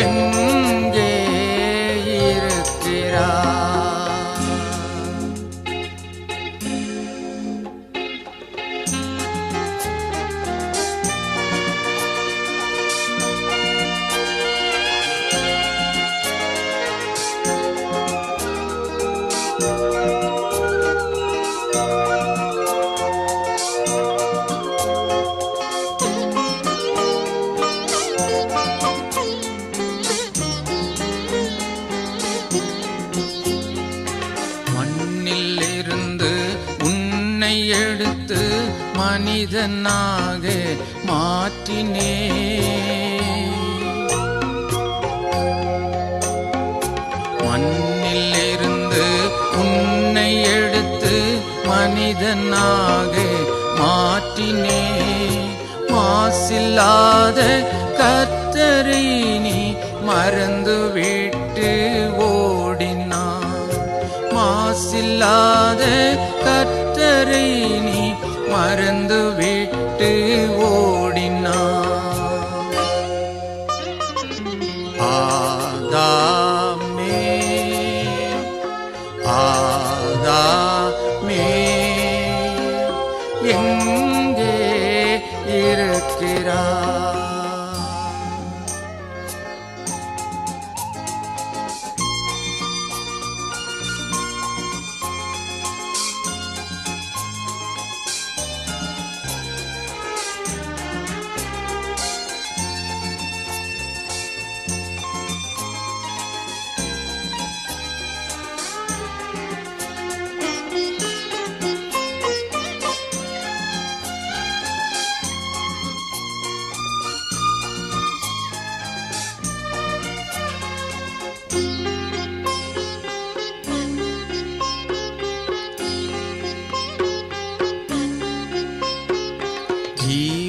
எங்கே இருக்கிறார்? எடுத்து மனிதனாக மாற்றினே, மண்ணில் இருந்து உன்னை எடுத்து மனிதனாக மாற்றினே. மாசில்லாத கர்த்தரை நீ மறந்துவிட்டு ஓடினான். மாசில்லாத கர்த்தரை நீ மறந்துவிட்டு ஓடினான். ஆதாமே ஆதாமே எங்கே இருக்கிறாய்?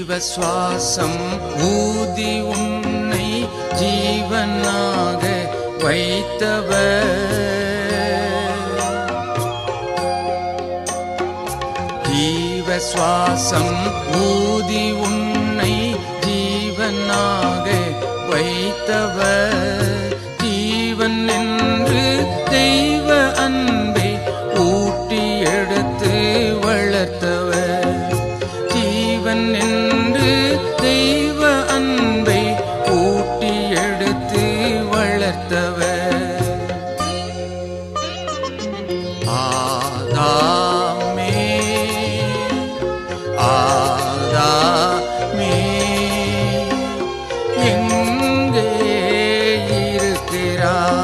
ஜீவசுவாசம் ஊதி உன்னை ஜீவனாக வைத்தவர். ஜீவசுவாசம் ஊதி உன்னை ஜீவனாக வைத்தவர். ஜீவன் என்று தெய்வ அன்பை ஊட்டி எடுத்து வளர்த்தவர். ஜீவன் என்று தெய்வ அன்பை ஊட்டி எடுத்து வளர்த்தவர். ஆதாமே ஆதாமே எங்கே இருக்கிறாய்?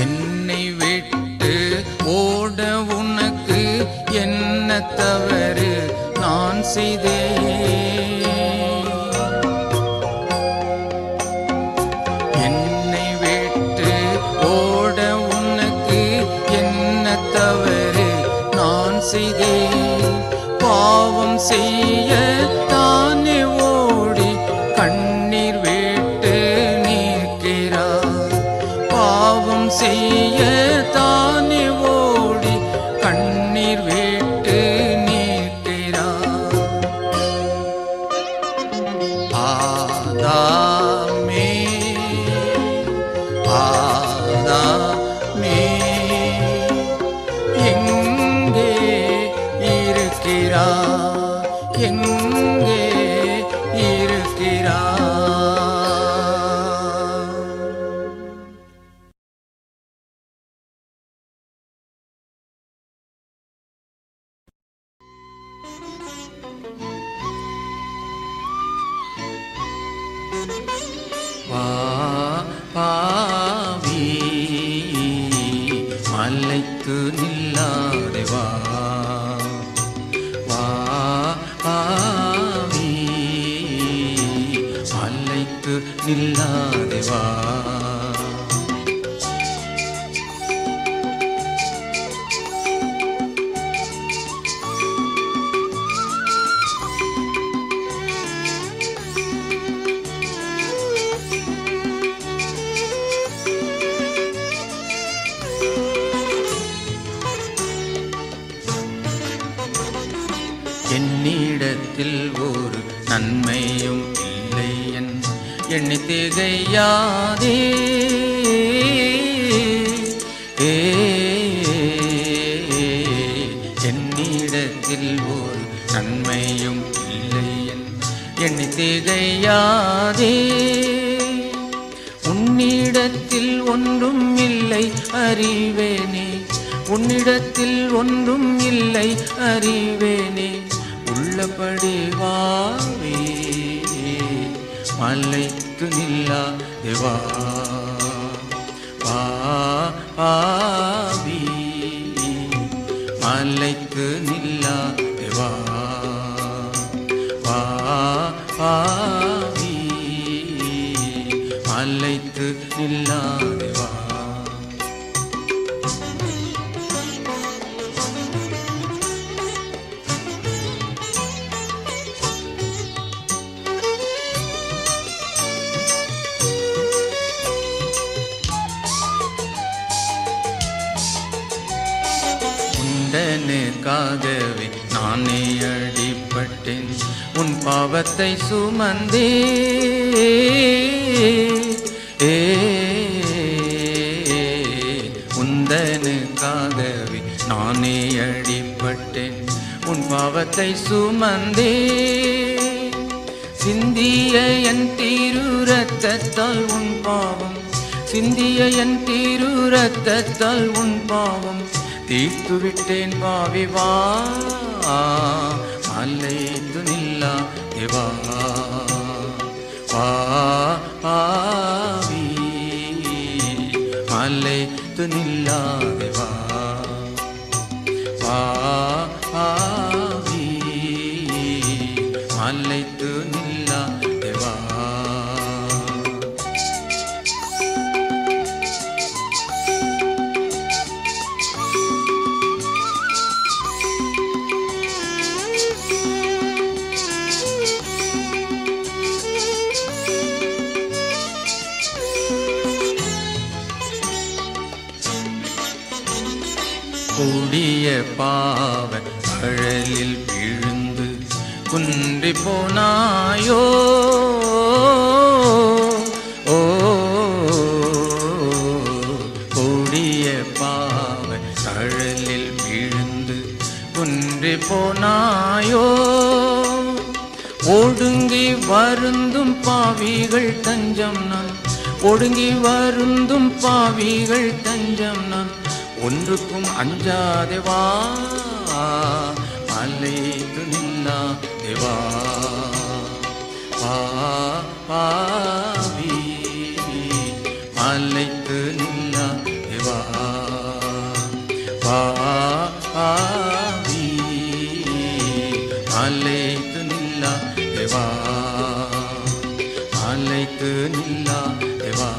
என்னை விட்டு ஓட உனக்கு என்ன தவறு நான் செய்தேன்? என்னை விட்டு ஓட உனக்கு என்ன தவறு நான் செய்தேன்? பாவம் செய்ய தானே ஓடி கண்ணீர் விட்டு நிற்கிறார். பாவம் செய்ய தானே ஓடி கண்ணீர் விட்டு நிற்கிறார். ஆதாமே இருக்கிறார், எங்கே இருக்கிறார். வா பாவி மலைக்கு நில்லாதே வா, வா பாவி மலைக்கு நில்லாதே வா. என்னிடத்தில் ஒரு நன்மையும் இல்லை என் எண்ணி திகையாதே. என்னிடத்தில் ஒரு நன்மையும் இல்லை என் எண்ணி திகையாதே. உன்னிடத்தில் ஒன்றும் இல்லை அறிவேனே, உன்னிடத்தில் ஒன்றும் இல்லை அறிவேனே. உள்ளபடி வாவே மலைக்கு நில்லாதே வா, வா பாவி மலைக்கு நில்லாதே வா, வா பாவி மலைக்கு நில்லாதே வா. உண்டனுக்காகவே நானே அடிபட்டேன், உன் பாவத்தை சுமந்தே. உந்தனுக்காகவே நானே அடிபட்டேன், உன் பாவத்தை சுமந்தே. சிந்திய என் திரு இரத்தத்தால் உன் பாவம், சிந்திய என் திரு இரத்தத்தால் உன் பாவம் தீர்த்து விட்டேன் பாவி வா, மலைக்கு நில்லாதே வா, வா பாவி மலைக்கு நில்லாதே வா, வா பாவி மலைக்கு நில்லாதே வா. கொடிய பாவ கடலில் விழுந்து குன்றி போனாயோ, ஓ கொடிய பாவ கடலில் விழுந்து குன்றி போனாயோ. ஒடுங்கி வருந்தும் பாவிகள் தஞ்சம் நான், ஒடுங்கி வருந்தும் பாவிகள் தஞ்சம் நான். ஒன்றுக்கும் அஞ்சாதே வா, மலைக்கு நில்லாதே வா, வா பாவி மலைக்கு நில்லாதே வா, வா பாவி மலைக்கு நில்லாதே வா, மலைக்கு நில்லாதே வா,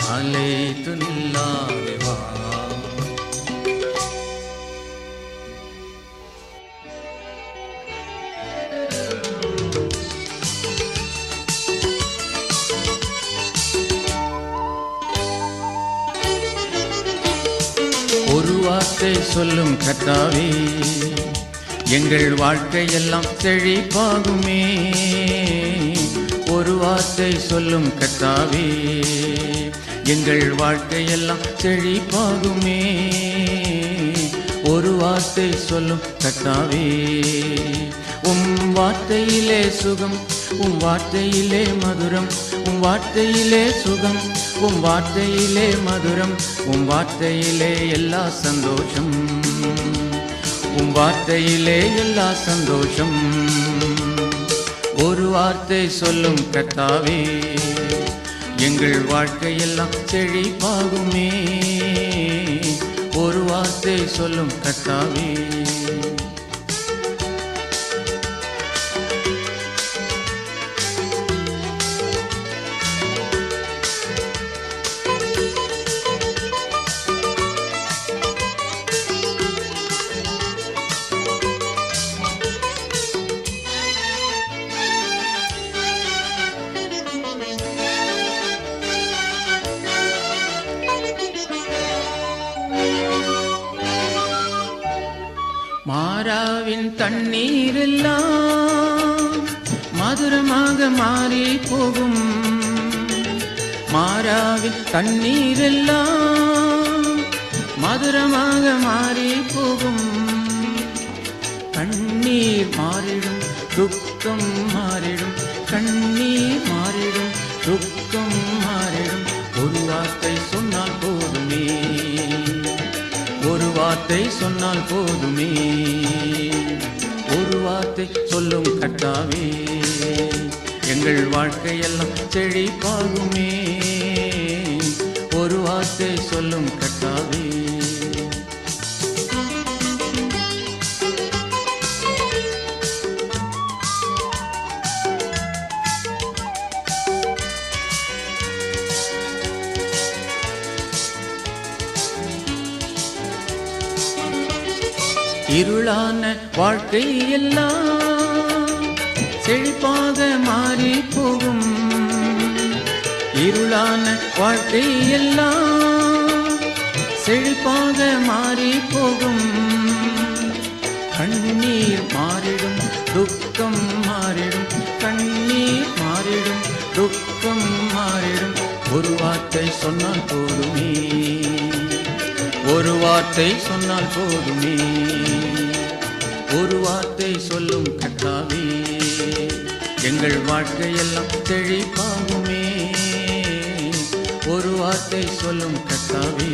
மலைக்கு நில்லாதே வா. ஒரு வார்த்தை சொல்லும் கர்த்தாவே, எங்கள் வாழ்க்கையெல்லாம் செழிப்பாகுமே. ஒரு வார்த்தை சொல்லும் கர்த்தாவே, எங்கள் வாழ்க்கையெல்லாம் செழிப்பாகுமே. ஒரு வார்த்தை சொல்லும் கர்த்தாவே. உம் வார்த்தையிலே சுகம், உம் வார்த்தையிலே மதுரம், உம் வார்த்தையிலே சுகம், உம் வார்த்தையிலே மதுரம், உம் வார்த்தையிலே எல்லா சந்தோஷம், உம் வார்த்தையிலே எல்லா சந்தோஷம். ஒரு வார்த்தை சொல்லும் கர்த்தாவே, எங்கள் வாழ்க்கையெல்லாம் செழிப்பாகுமே. ஒரு வார்த்தை சொல்லும் கர்த்தாவே. மாறாவின் தண்ணீரெல்லாம் மதுரமாக மாறி போகும். மாறாவின் தண்ணீரெல்லாம் மதுரமாக மாறி போகும். கண்ணீர் மாறிடும், துக்கம் மாறிடும், கண்ணீர் மாறிடும், துக்கம் மாறிடும். ஒரு வார்த்தை சொன்னால் போதுமே, ஒரு வார்த்தை சொன்னால் போதுமே. ஒரு வார்த்தை சொல்லும் கர்த்தாவே, எங்கள் வாழ்க்கையெல்லாம் செழிப்பாகுமே. ஒரு வார்த்தை சொல்லும் கர்த்தாவே. இருளான வாழ்க்கை எல்லாம் செழிப்பாக மாறி போகும். இருளான வாழ்க்கை எல்லாம் செழிப்பாக மாறி போகும். கண்ணீர் மாறிடும், துக்கம் மாறிடும், கண்ணீர் மாறிடும், துக்கம் மாறிடும். ஒரு வார்த்தை சொன்னால் போதுமே, ஒரு வார்த்தை சொன்னால் போதுமே. ஒரு வார்த்தை சொல்லும் கர்த்தாவே, எங்கள் வாழ்க்கையெல்லாம் செழிப்பாகுமே. ஒரு வார்த்தை சொல்லும் கர்த்தாவே.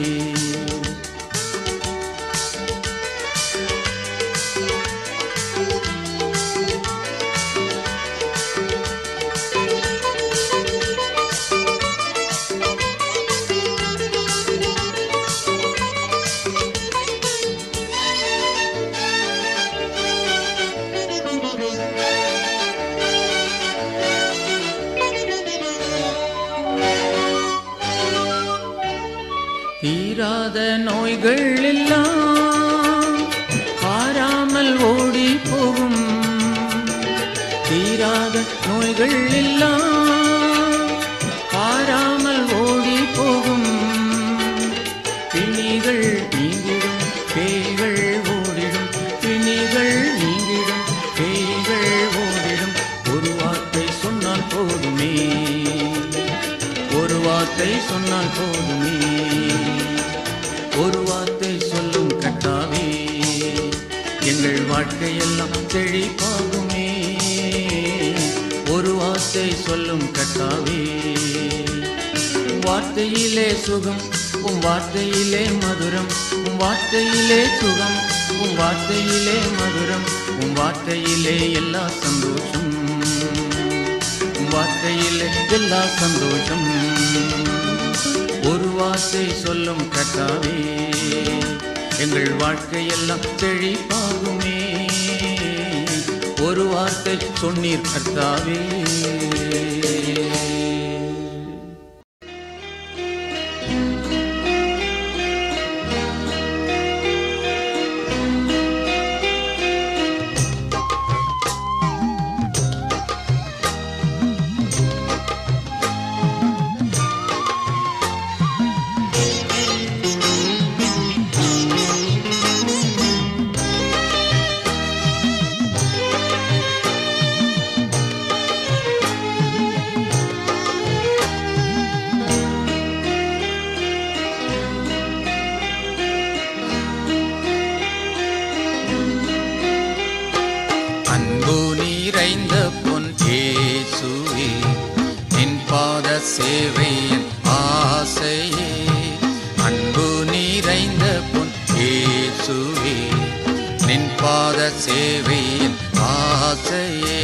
தீராத நோய்கள் எல்லாம் காராமல் ஓடி போகும். தீராத நோய்கள் எல்லாம் காராமல் ஓடி போகும். பிணிகள் நீங்கிடும், பேய்கள் ஓடிடும், பிணிகள் நீங்கிடும், பேய்கள் ஓடிடும். ஒரு வார்த்தை சொன்னால் போதுமே, ஒரு வார்த்தை சொன்னால் போதுமே. ஒரு வார்த்தை சொல்லும் கர்த்தாவே, எங்கள் வாழ்க்கையெல்லாம் செழிப்பாகுமே. ஒரு வார்த்தை சொல்லும் கர்த்தாவே. வார்த்தையிலே சுகம், உம் வார்த்தையிலே மதுரம், உம் வார்த்தையிலே சுகம், உம் வார்த்தையிலே மதுரம், உம் வார்த்தையிலே எல்லா சந்தோஷம், உம் வார்த்தையிலே எல்லா சந்தோஷம். ஒரு வார்த்தை சொல்லும் கர்த்தாவே, எங்கள் வாழ்க்கையெல்லாம் செழிப்பாகுமே. ஒரு வார்த்தை சொன்னீர் கர்த்தாவே. நிறைந்த பொன் இயேசுவே, நின் பாத சேவையின் ஆசையே. அன்பு நிறைந்த பொன் இயேசுவே, நின் பாத சேவையின் ஆசையே.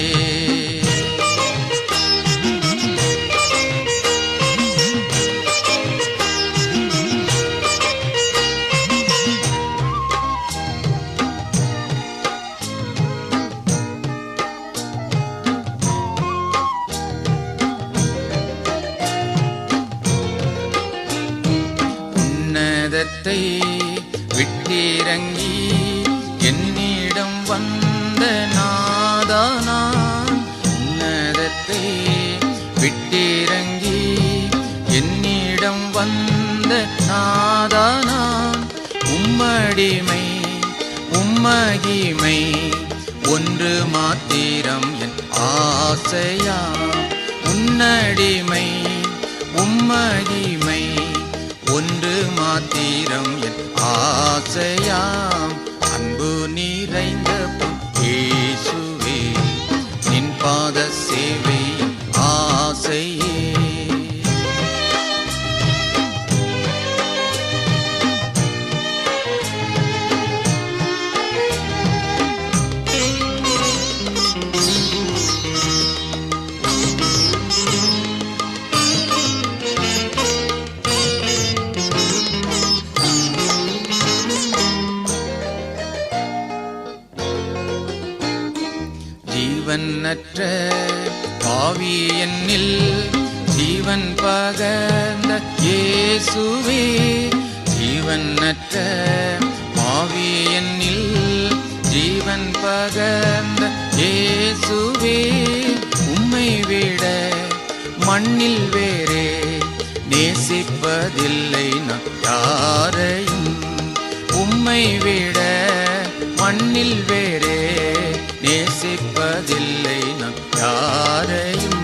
உன்னதத்தை விட்டிறங்கி என்னிடம் வந்த நாதானான். உன்னதத்தை விட்டிறங்கி என்னிடம் வந்த நாதானான். உம்மடிமை உம்மகிமை ஒன்று மாத்திரம் என் ஆசையா. உன்னடிமை உம்மகிமை ஒன்று மாத்திரம் என் ஆசையாம். அன்பு நிறைந்த பொன் இயேசுவே, நின் பாத சேவையின் ஆசையே. ஜீவனற்ற பாவி என்னில் ஜீவன் பகர்ந்த இயேசுவே. ஜீவனற்ற பாவி என்னில் ஜீவன் பகர்ந்த இயேசுவே. உம்மை விட மண்ணில் வேறே நேசிப்பதில்லை நான் யாரையும். உம்மை விட மண்ணில் வேறே நேசிப்பதில்லை நான் யாரையும்.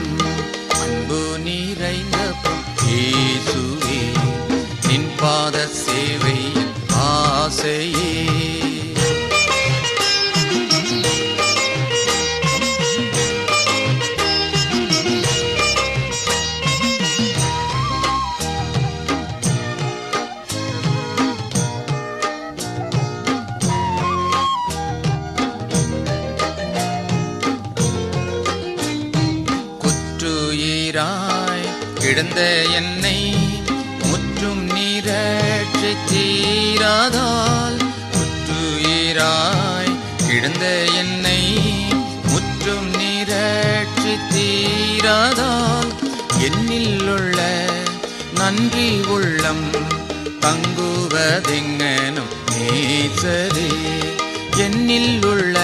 அன்பு நிறைந்த பொன் இயேசுவே, நின் பாத சேவையின் ஆசையே. கிடந்த என்னை முற்றும் நீரற்றி தீராதால். முற்றுயிராய் கிடந்த என்னை முற்றும் நீரற்றி தீராதால். என்னில் உள்ள நன்றி உள்ளம் தங்குவதெங்கனும் நேசரே. என்னில் உள்ள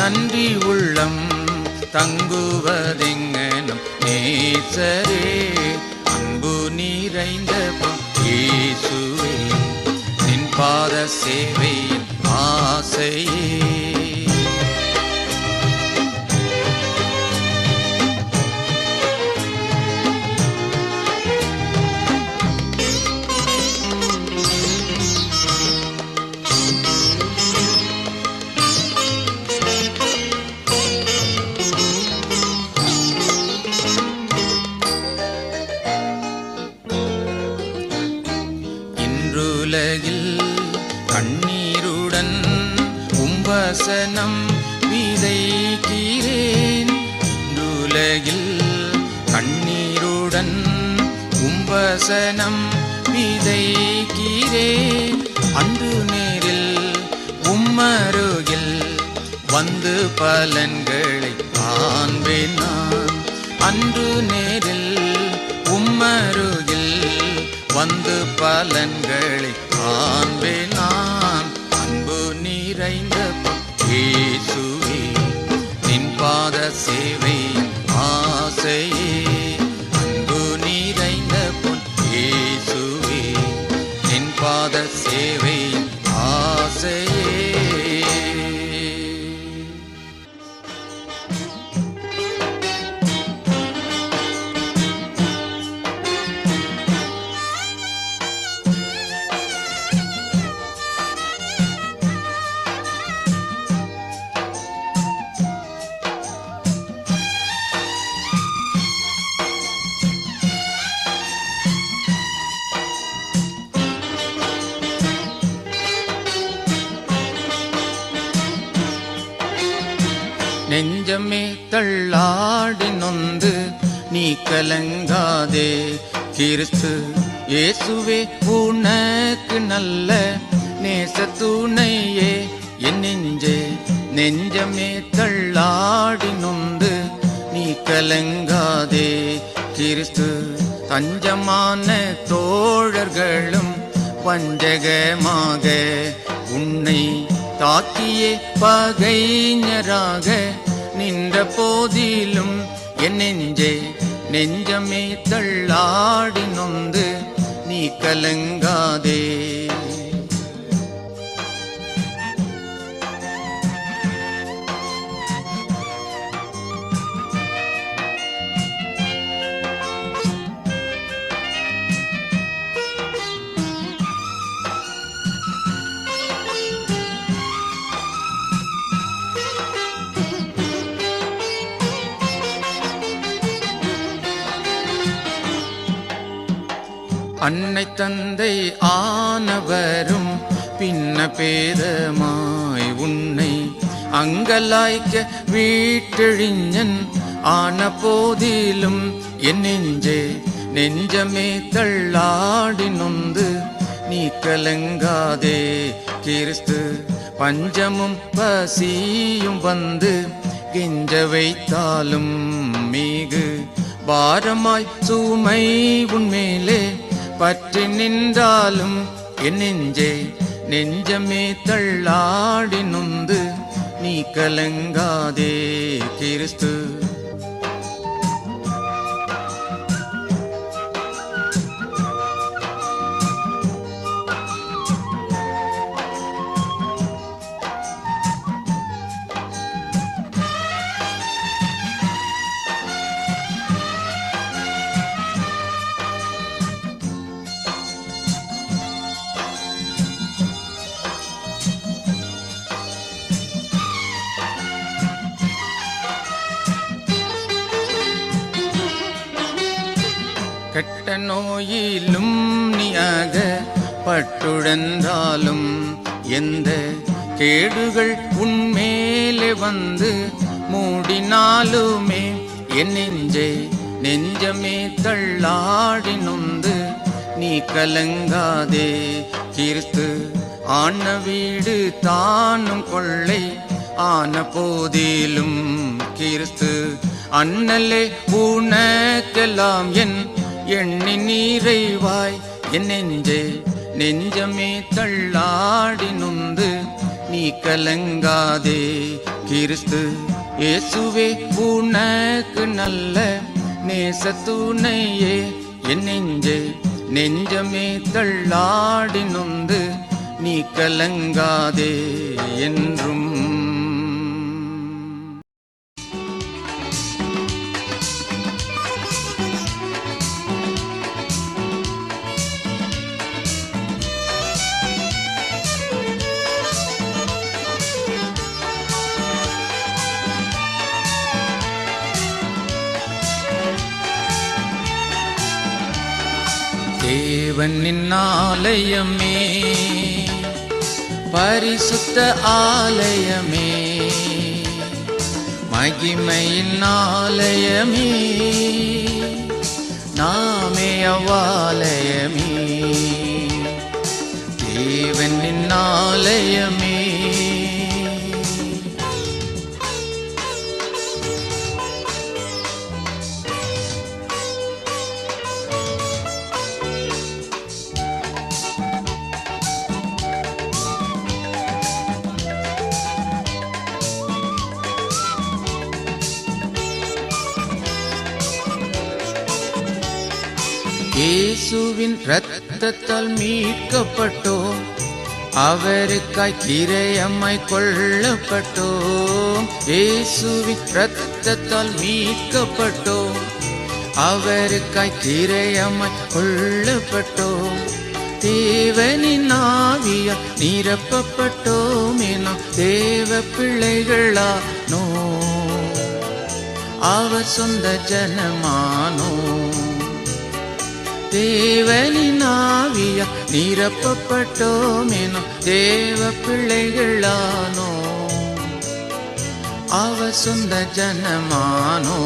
நன்றி உள்ளம் தங்குவதெங்கனும் நேசரே. அன்பு நிறைந்த பொன் இயேசுவே, நின் பாத சேவையின் ஆசையே. உலகில் கண்ணீருடன் உம்பசனம் விதைக்கிறேன். உலகில் கண்ணீருடன் உம்பசனம் விதைக்கிறேன். அன்று நேரில் உம்மருகில் வந்து பலன்களை காண்பேன் நான். அன்று நேரில் உம்மருகில் வந்து பலன்களை காண்பேன் நான். அன்பு நிறைந்த பொன் இயேசுவே, நின் பாத சேவையின் ஆசையே. அன்பு நிறைந்த பொன் இயேசுவே, நின் பாத சேவையின் ஆசையே. நெஞ்சமே தள்ளாடி நொந்து நீ கலங்காதே. கிறிஸ்து இயேசுவே உனக்கு நல்ல நேச துணையே. என் நெஞ்சே நெஞ்சமே தள்ளாடி நொந்து நீ கலங்காதே. கிறிஸ்து தஞ்சமான தோழர்களும் வஞ்சகமாக உன்னை தாக்கியே பகைஞராக நின்ற போதிலும் என் நெஞ்சே நெஞ்சமே தள்ளாடி நொந்து நீ கலங்காதே. அன்னை தந்தை ஆனவரும் பின்ன பேதமாய் உன்னை அங்கலாய்க்க வீட்டெழிஞன் ஆன போதிலும் என் நெஞ்சே நெஞ்சமே தள்ளாடி நொந்து நீ கலங்காதே. கிறிஸ்து பஞ்சமும் பசியும் வந்து கெஞ்ச வைத்தாலும் மீகு பாரமாய் சுமை உன்மேலே பற்றி நின்றாலும் என் நெஞ்சே நெஞ்சமே தள்ளாடி நொந்து நீ கலங்காதே. கிறிஸ்து கெட்ட நோயிலும் நீயாக பட்டுழந்தாலும் எந்த கேடுகள் உன்மேலே வந்து மூடினாலுமே என் நெஞ்சே நெஞ்சமே தள்ளாடி நொந்து நீ கலங்காதே. கிறிஸ்து ஆன வீடு தானும் கொள்ளை ஆன போதிலும் கிறிஸ்து அண்ணலே உனக்கெல்லாம் என் எண்ணி நீரைவாய் என் நெஞ்சே நெஞ்சமே தள்ளாடி நொந்து நீ கலங்காதே. கிறிஸ்து இயேசுவே உனக்கு நல்ல நேச துணையே. என் நெஞ்சே நெஞ்சமே தள்ளாடி நொந்து நீ கலங்காதே என்றும். தேவனின் ஆலயமே பரிசுத்த ஆலயமே மகிமையின் ஆலயமே நாமே அவ்வாலயமே. தேவனின் ஆலயமே இயேசுவின் இரத்தத்தால் மீட்கப்பட்டோம், அவருக்காய் கிரயமாய் கொள்ளப்பட்டோம். இயேசுவின் இரத்தத்தால் மீட்கப்பட்டோம், அவருக்காய் கிரயமாய் கொள்ளப்பட்டோம். தேவனின் ஆவியால் நிரப்பப்பட்டோம் என தேவ பிள்ளைகளானோ, அவர் சொந்த ஜனமானோ. தேவனின் ஆவியால் நிரப்பப்பட்டோம் என தேவ பிள்ளைகளானோ. அவர் சொந்த ஜனமானோ.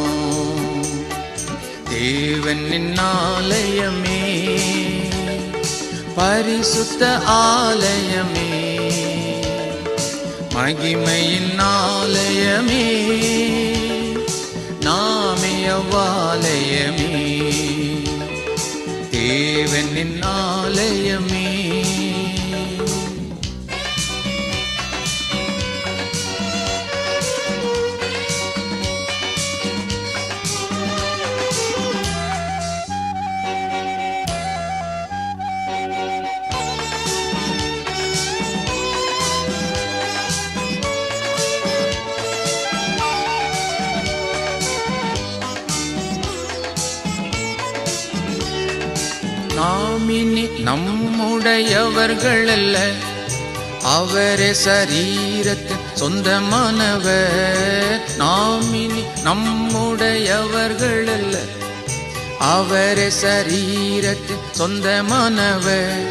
தேவனின் ஆலயமே, பரிசுத்த ஆலயமே, மகிமையின் ஆலயமே, நாமே அவ்வாலயமே, தேவனின் ஆலயமே. நாமினி நம்முடையவர்கள் அல்ல, அவரே சரீரத்தின் சொந்தமானவர். நாமினி நம்முடையவர்கள் அல்ல, அவரே சரீரத்தின் சொந்தமானவர்.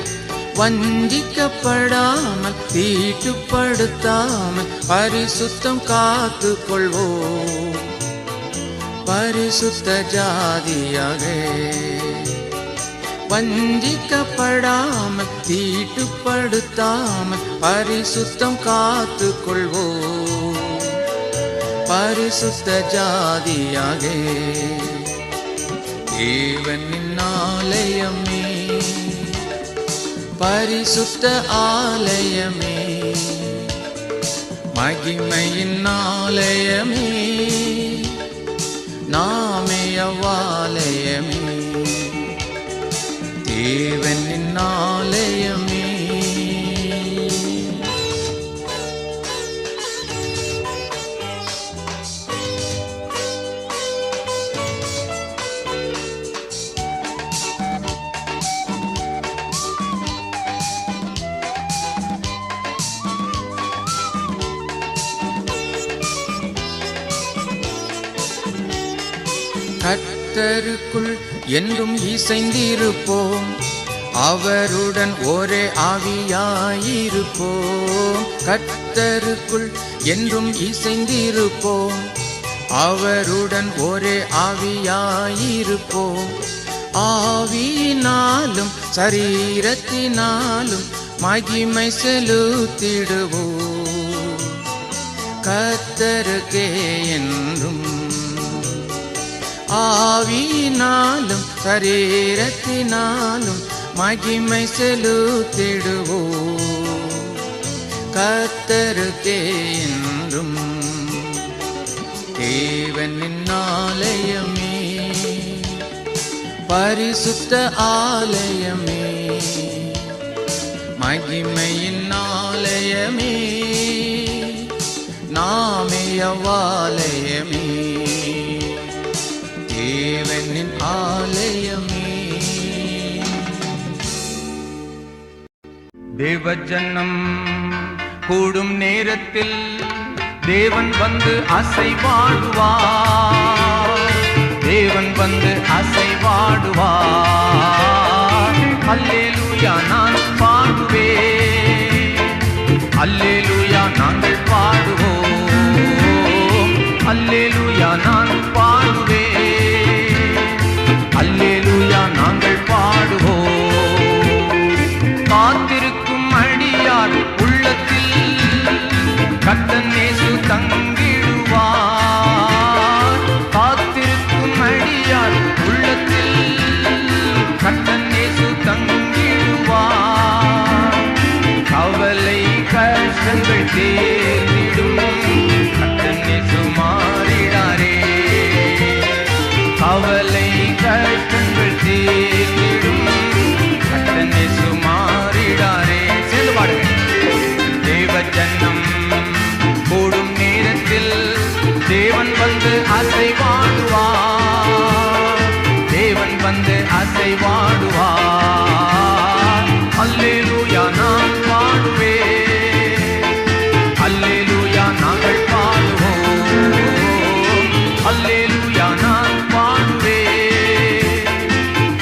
வஞ்சிக்கப்படாமல் தீட்டுப்படுத்தாமல் பரிசுத்தம் காத்து கொள்வோம், பரிசுத்த ஜாதியாக. வஞ்சிக்கப்படாமல் தீட்டுப்படுத்தாமல் பரிசுத்தம் காத்து கொள்வோம், பரிசுத்த ஜாதியாக. தேவனின் ஆலயமே, பரிசுத்த ஆலயமே, மகிமையின் ஆலயமே, நாமே அவ்வாலயமே, தேவனின் ஆலயமே. கர்த்தருக்குள் என்றும் இசைந்திருப்போம், அவருடன் ஒரே ஆவியாயிருப்போம். கர்த்தருக்குள் என்றும் இசைந்திருப்போம், அவருடன் ஒரே ஆவியாயிருப்போம். ஆவியினாலும் சரீரத்தினாலும் மகிமை செலுத்திடுவோம், கர்த்தருக்கே என்றும். ஆவியினாலும் சரீரத்தினாலும் மகிமை செலுத்திடுவோம், கர்த்தருக்கே என்றும். தேவனின் ஆலயமே, பரிசுத்த ஆலயமே, மகிமையின் ஆலயமே, நாமே அவ்வாலயமே, தேவனின் ஆலயமே. தேவஜனம் கூடும் நேரத்தில் தேவன் வந்து அசைவாடுவார், தேவன் வந்து அசைவாடுவார். அல்லேலூயா நான் பாடுவேன், அல்லேலூயா நாங்கள் பாடுவோம், அல்லேலூயா நான் பாடுவேன், அல்லேலூயா நாங்கள் பாடுவோம். காத்திருக்கும் அடியார் உள்ளத்தில் கர்த்தர் இயேசு தங்கிடுவார். காத்திருக்கும் அடியார் உள்ளத்தில் கர்த்தர் இயேசு தங்கிடுவார். கவலை கஷ்டங்கள் தேர்ந்திடும், கர்த்தர் இயேசு மாறிடாரே. கவலை கஷ்டங்கள் தேர்ந்திடும், கர்த்தர் இயேசு மாறிடாரே. சேர்ந்து பாடுங்க. தேவஜனம் கூடும் நேரத்தில் தேவன் வந்து அசைவாடுவார், தேவன் வந்து அசைவாடுவார். அல்லேலூயா நான் பாடுவேன், அல்லேலூயா நாங்கள் பாடுவோம், அல்லேலூயா நான் பாடுவேன்,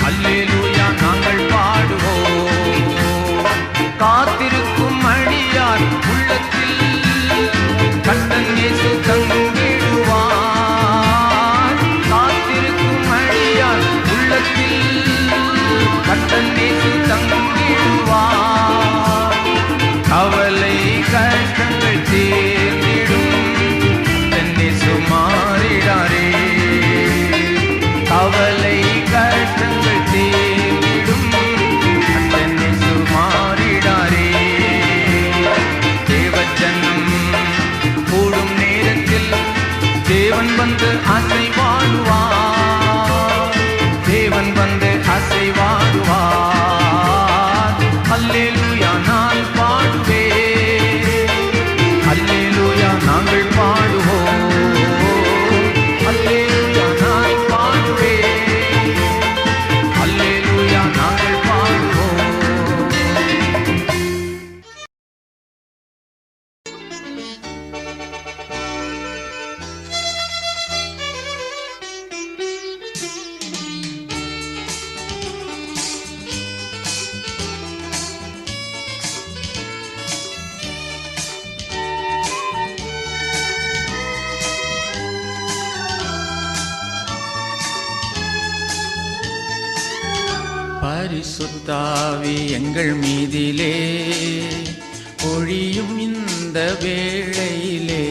அல்லேலூயா நாங்கள் பாடுவோம். காத்திருக்கும் அடியார் உள்ளத்தில் கர்த்தர் இயேசு தங்கும் தேவன் வந்து அசைவாடுவார், தேவன் வந்து அசைவாடுவார். அல்லேலூயா நான் பாடுவேன், அல்லேலூயா நாங்கள் பாடுவோம், அல்லேலூயா நான் பாடுவேன், அல்லேலூயா நாங்கள் பாடுவோம். பரிசுத்தாவி எங்கள் மீதிலே பொழியும் இந்த வேளையிலே,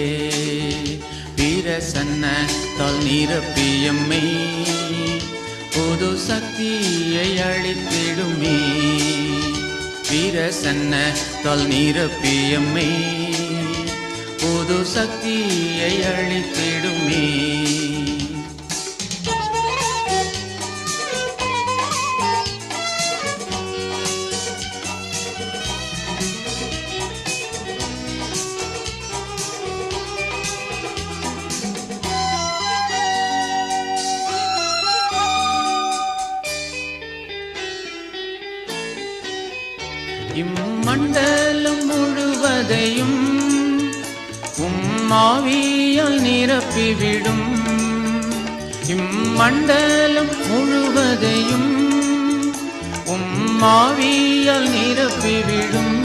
பிரசன்னத்தால் நிரப்பியம்மை புது சக்தியை அளித்திடுமே, பிரசன்னத்தால் நிரப்பியம்மை புது சக்தியை அளித்திடுமே. இம்மண்டலம் முழுவதையும் ஆவியால் நிரப்பிவிடும், இம்மண்டலம் முழுவதையும் ஆவியால் நிரப்பிவிடும்.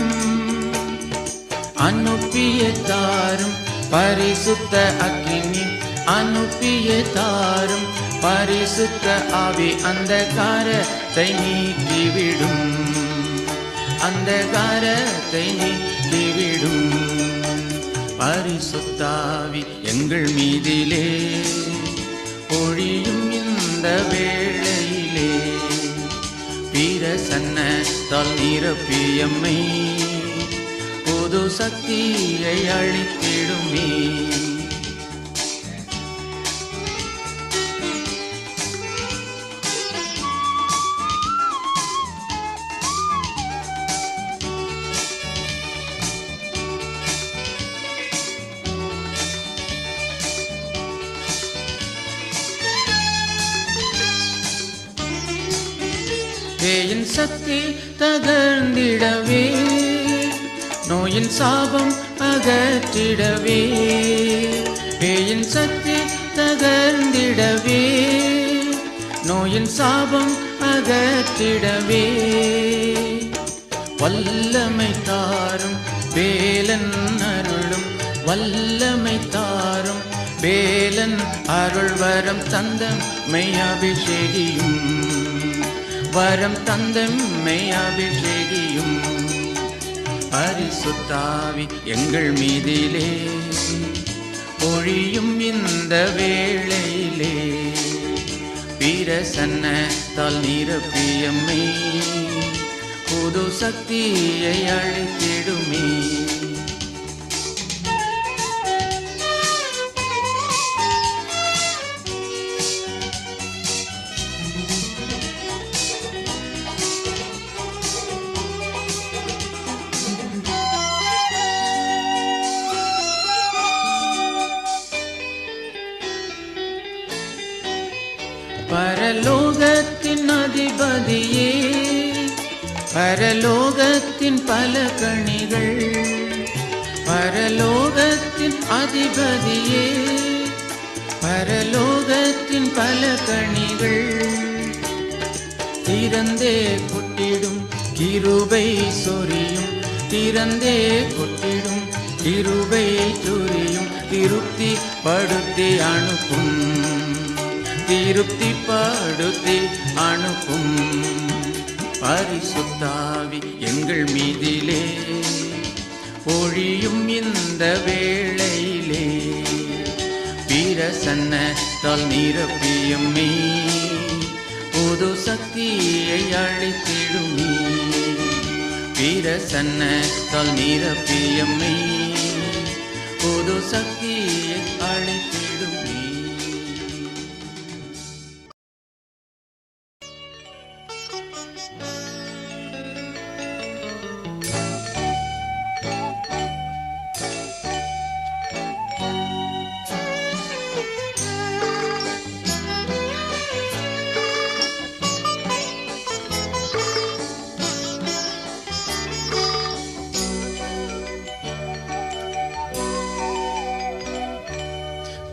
அனுப்பிய தாரும் பரிசுத்த அக்கினி, அனுப்பிய தாரும் பரிசுத்த ஆவி அந்தகாரத்தை நீக்கிவிடும், அந்தகாரத்தை நீக்கிவிடும். பரிசுத்தாவி எங்கள் மீதிலே பொழியும் இந்த வேளையிலே, பிரசன்னத்தால் நிரப்பியம்மை புது சக்தியை அளித்திடுமே. பேயின் சக்தி தகர்ந்திடவே, நோயின் சாபம் அகற்றிடவே, பேயின் சக்தி தகர்ந்திடவே, நோயின் சாபம் அகற்றிடவே. வல்லமை தாரும் வேலன் அருளும், வல்லமை தாரும் வேலன் அருள் வரம் தந்தம்மை அபிஷேகியும், வரம் தந்தம்மை அபிஷேகியும். பரிசுத்தாவி எங்கள் மீதிலே பொழியும் இந்த வேளையிலே, பிரசன்னத்தால் நிரப்பியம்மை புது சக்தியை அளித்திடுமே. பரலோகத்தின் அதிபதியே, பரலோகத்தின் பல கணிகள், பரலோகத்தின் அதிபதியே, பரலோகத்தின் பல கணிகள். திறந்தே கொட்டிடும் கிருபை சொரியும், திறந்தே கொட்டிடும் கிருபை சொரியும், திருப்தி படுத்தி அனுப்பும், திருப்தி படுத்தி அனுப்பும். பரிசுத்தாவி எங்கள் மீதிலே பொழியும் இந்த வேளையிலே, பிரசன்னத்தால் நிரப்பியம்மை புது சக்தியை அளித்திடுமே, பிரசன்னத்தால் நிரப்பியம்மை புது சக்தியை அளித்திடும். பாத்திடுமே.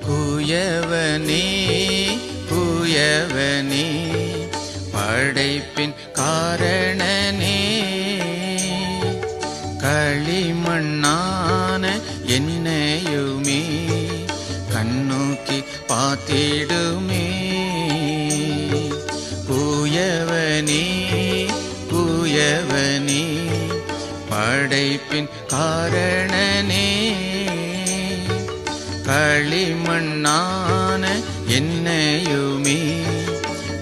குயவனே குயவனே படைப்பின் காரணனே, களிமண்ணான என்னையுமே கண்ணோக்கி பார்த்திடுமே. குயவனே குயவனே படைப்பின் காரணனே, களிமண்ணான என்னையுமே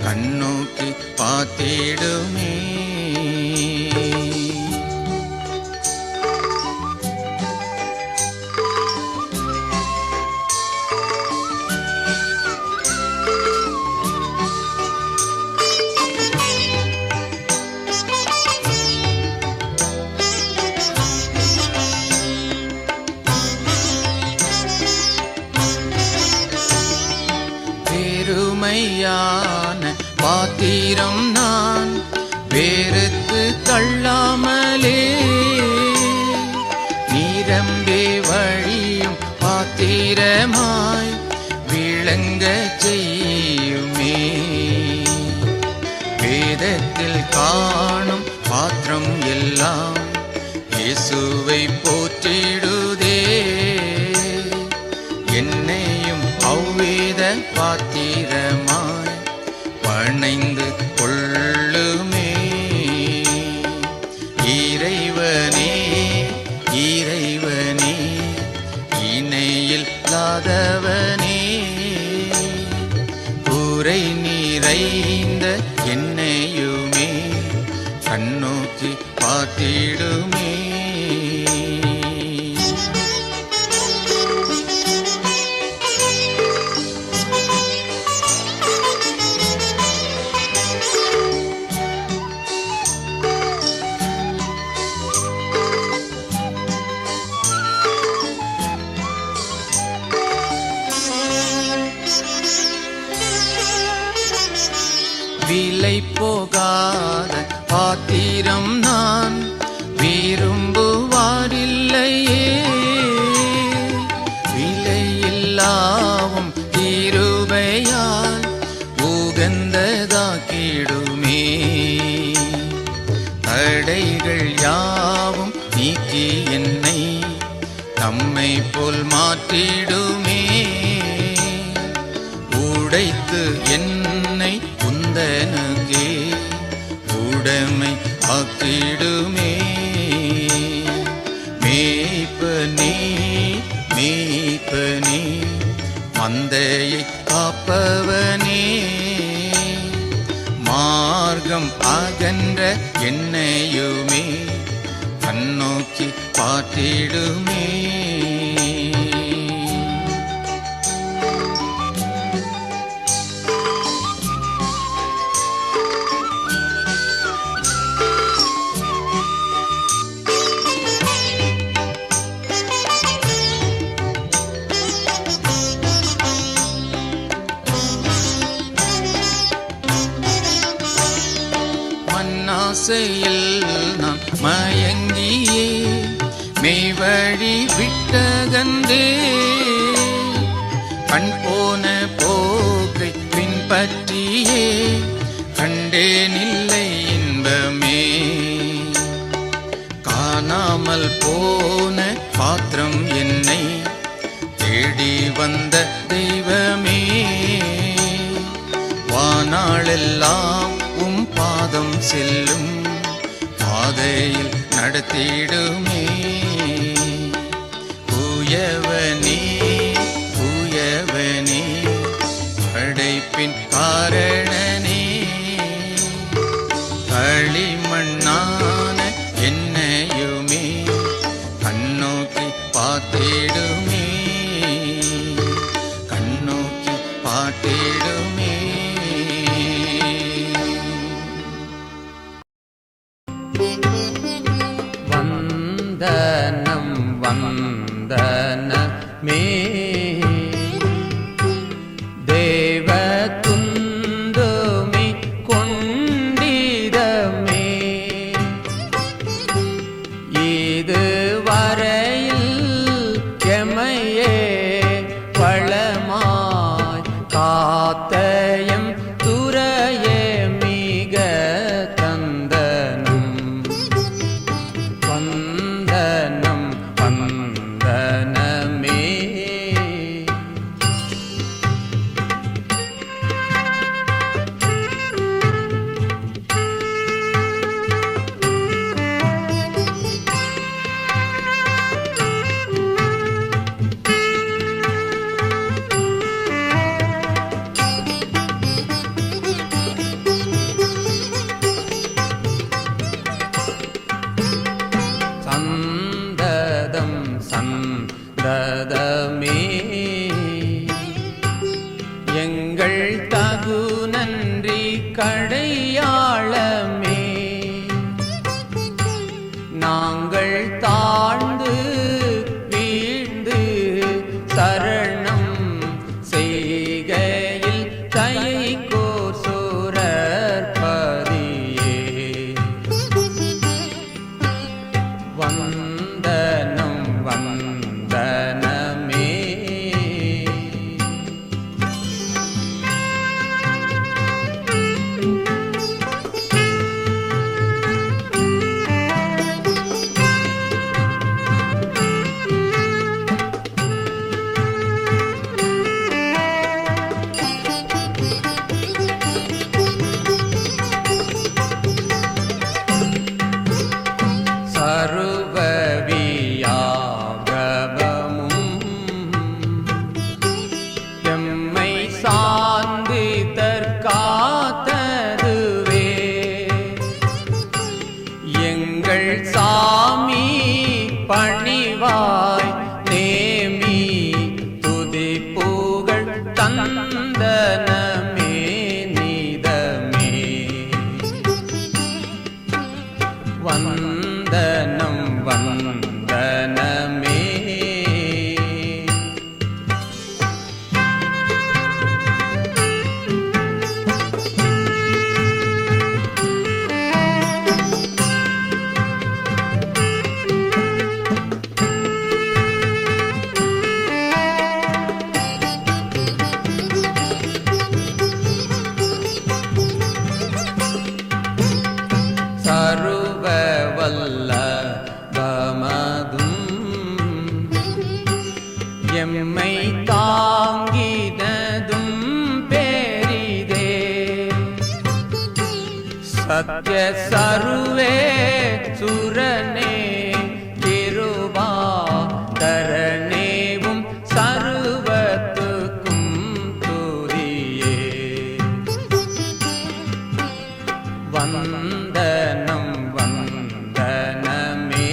கண்ணோக்கி பார்த்திடுமே. பெருமையான பாத்திரம் நான் வேறுத்து தள்ளாமலே, நிரம்பே வழியும் பாத்திரமாய் விளங்க செய்யுமே. வேதத்தில் காணும் பாத்திரம் எல்லாம் இயேசுவை போற்றிடுதே, என்னையும் அவ்வித பாத்திரமாய் பணைந்து கொள்ளுமே. இறைவனே இறைவனே இணையில்லாதவனே, குறை நிறைந்த என்னையுமே கண்ணோக்கி பார்த்திடுமே. விலை போகாத பாத்திரம் நான் விரும்புவாரில்லையே, விலையில்லாவும் கிருபையால் உகந்ததாக்கிடுமே. தடைகள் யாவும் நீக்கி என்னை தம்மை போல் மாற்றிடுமே. உடைத்து என்னை உந்தனுக்கே உடைமை ஆக்கிடுமே. மேய்ப்பனே மேய்ப்பனே மந்தையை காப்பவனே, மார்க்கம் அகன்ற என்னையுமே கண்ணோக்கி பார்த்திடுமே. மண்ணாசையில் நான் மயங்கியே மெய்வழி விட்டகந்தே, கண் போன போக்கை பின்பற்றியே கண்டேனில்லை இன்பமே. காணாமல் போன பாத்திரம் என்னை தேடி வந்த தெய்வமே, வானாளெல்லாம் பாதம் செல்லும் பாதையில் நடத்திடுமே. குயவனே குயவனே படைப்பின் காரணனே, களிமண்ணான என்னையுமே கண்ணோக்கி பார்த்திடுமே. கண் பலமாய் காத்தயம் துறையே மிக தந்தனம் வந்தனம் வந்தனமே. சந்ததம் சந்ததமே எங்கள் தகு நன்றி கடையாளமே. நாங்கள் தாழ்ந்து வீழ்ந்து சரணம் செய்கையில் தயைக்கோர் சூரற்பதியே வந்தனம் வந்தனமே. சர்வவியாகமும் எம்மை சார்ந்து தற்காத்ததுவே எங்கள் சாமி பணிவாய் நேமி துதிப்புகழ் தந்தனமே நீதமே வந்தனம் வந்தனமே. சர்வ வல்லபமதும் எம்மை தாங்கினதும் பேரிதே சத்ய சருவே சுரனே கிருபா கரணேவும் சர்வத்துக்கும் துதியே வந்தனம் வந்தனமே.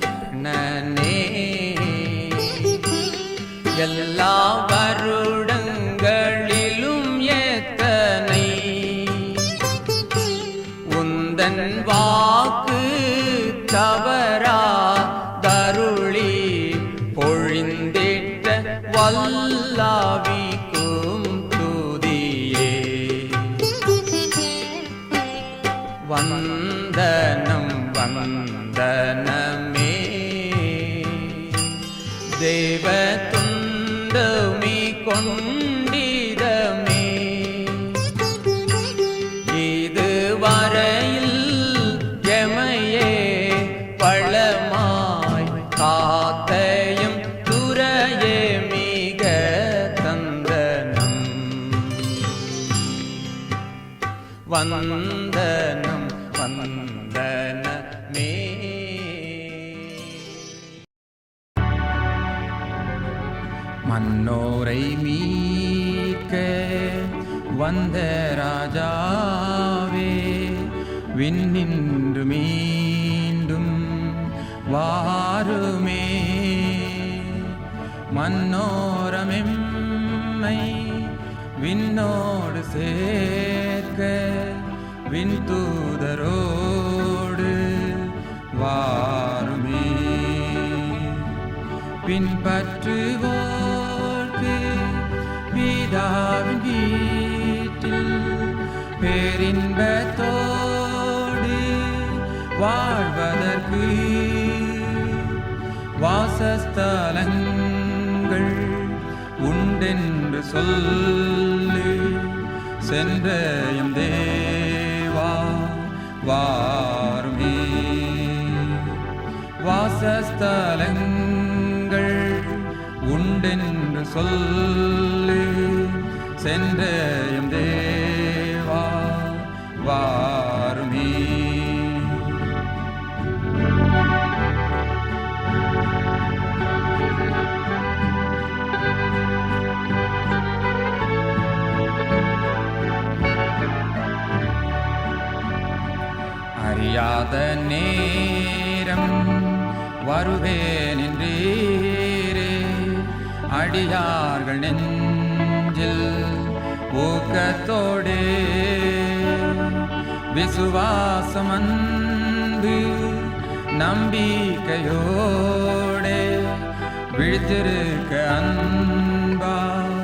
மாறாபூர்ணனே எல்லா வருடங்களிலும் எத்தனை உந்தன் வாக்கு தவறா தருளி பொழிந்திட்ட வல்லாவிக்கும் துதியே வந்தனம் வந்தனமே. தேவ துண்டமி கொண்டிதமே இது வரையில் எமையே பழமாய் காத்தயம் துறையே மிக தந்தனம் வந்தனம் வந்தனமே. மன்னோரை மீட்க வந்த ராஜாவே விண்ணின்று மீண்டும் வாருமே. மன்னோரமெம்மை விண்ணோடு சேர்க்க விண்தூதரோடு வாருமே. பின்பற்றுவோர்க்கு பிதாவின் வீட்டில் பேரின்பத்தோடு வாழ்வதற்கு வாசஸ்தலங்கள் உண்டென்று சொல்லு. சென்றயம் தேவா வாருமே. வாசஸ்தலங்கள் உண்டென்று சொல்லு. சென்றயம் தேவா வாருமே. அறியாத நேரம் வருவேன் என்றீரே. அடியார்கள் நெஞ்சில் ஊக்கத்தோடே விசுவாசம் அன்பு நம்பிக்கையோடே விழித்திருக்க அன்பாய்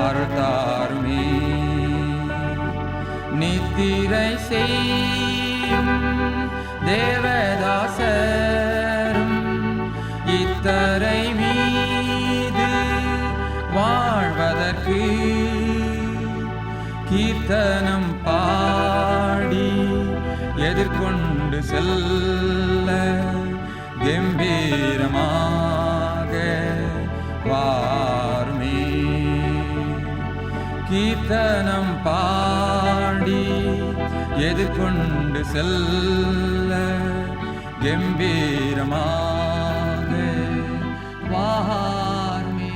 அருள்தாருமே. நித்திரை செய்யும் தேவதாசரும் இத்தரை மீது வாழ்வதற்கு கீர்த்தனம் பாடி எதிர்கொண்டு செல்ல கம்பீரமாக வாருமே. கீர்த்தனம் பாடி எதிர்கொண்டு செல்ல கம்பீரமாக வாருமே.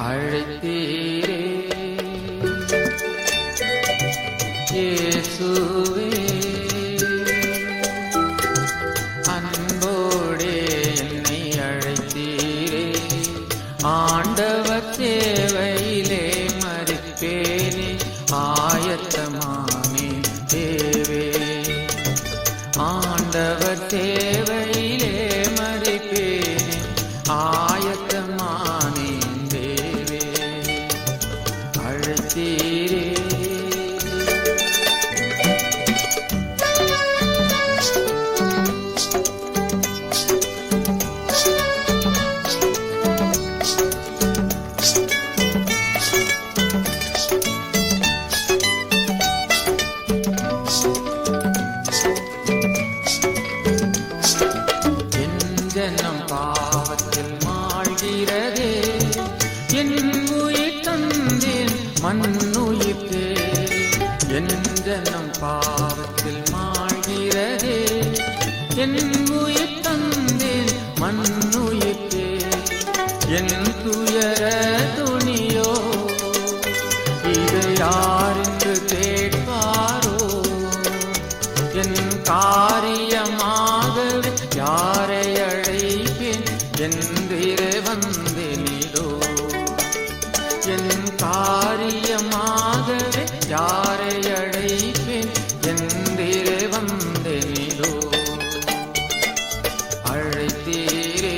அழைத்தீரே இயேசுவே, அன்போடே என்னை அழைத்தீரே. ஆண்டவர் சேவையிலே மறிப்பேனே, ஆயத்தமானே தேவே. ஆண்டவர் சேவையிலே மறிப்பேனே, ஆயத்தமானே தேவே. அழைத்தீரே ஜனம் பாவத்தில் மாழ்கிறதே. என் உயிர் தந்தேன் மண்ணுயிர்த்தே. என் ஜனம் பாவத்தில் மாழ்கிறதே. என் உயிர் தந்தேன் மண்ணுயிர்த்தே. என் துயர துணியோ இது யாரென்று கேட்பாரோ. என் காரியமாகவே யாரை அழைப்பேன் என்றே வந்தேனிதோ. என் காரியமாகவே யாரை அழைப்பேன் என்றே வந்தேனிதோ. அழைத்தீரே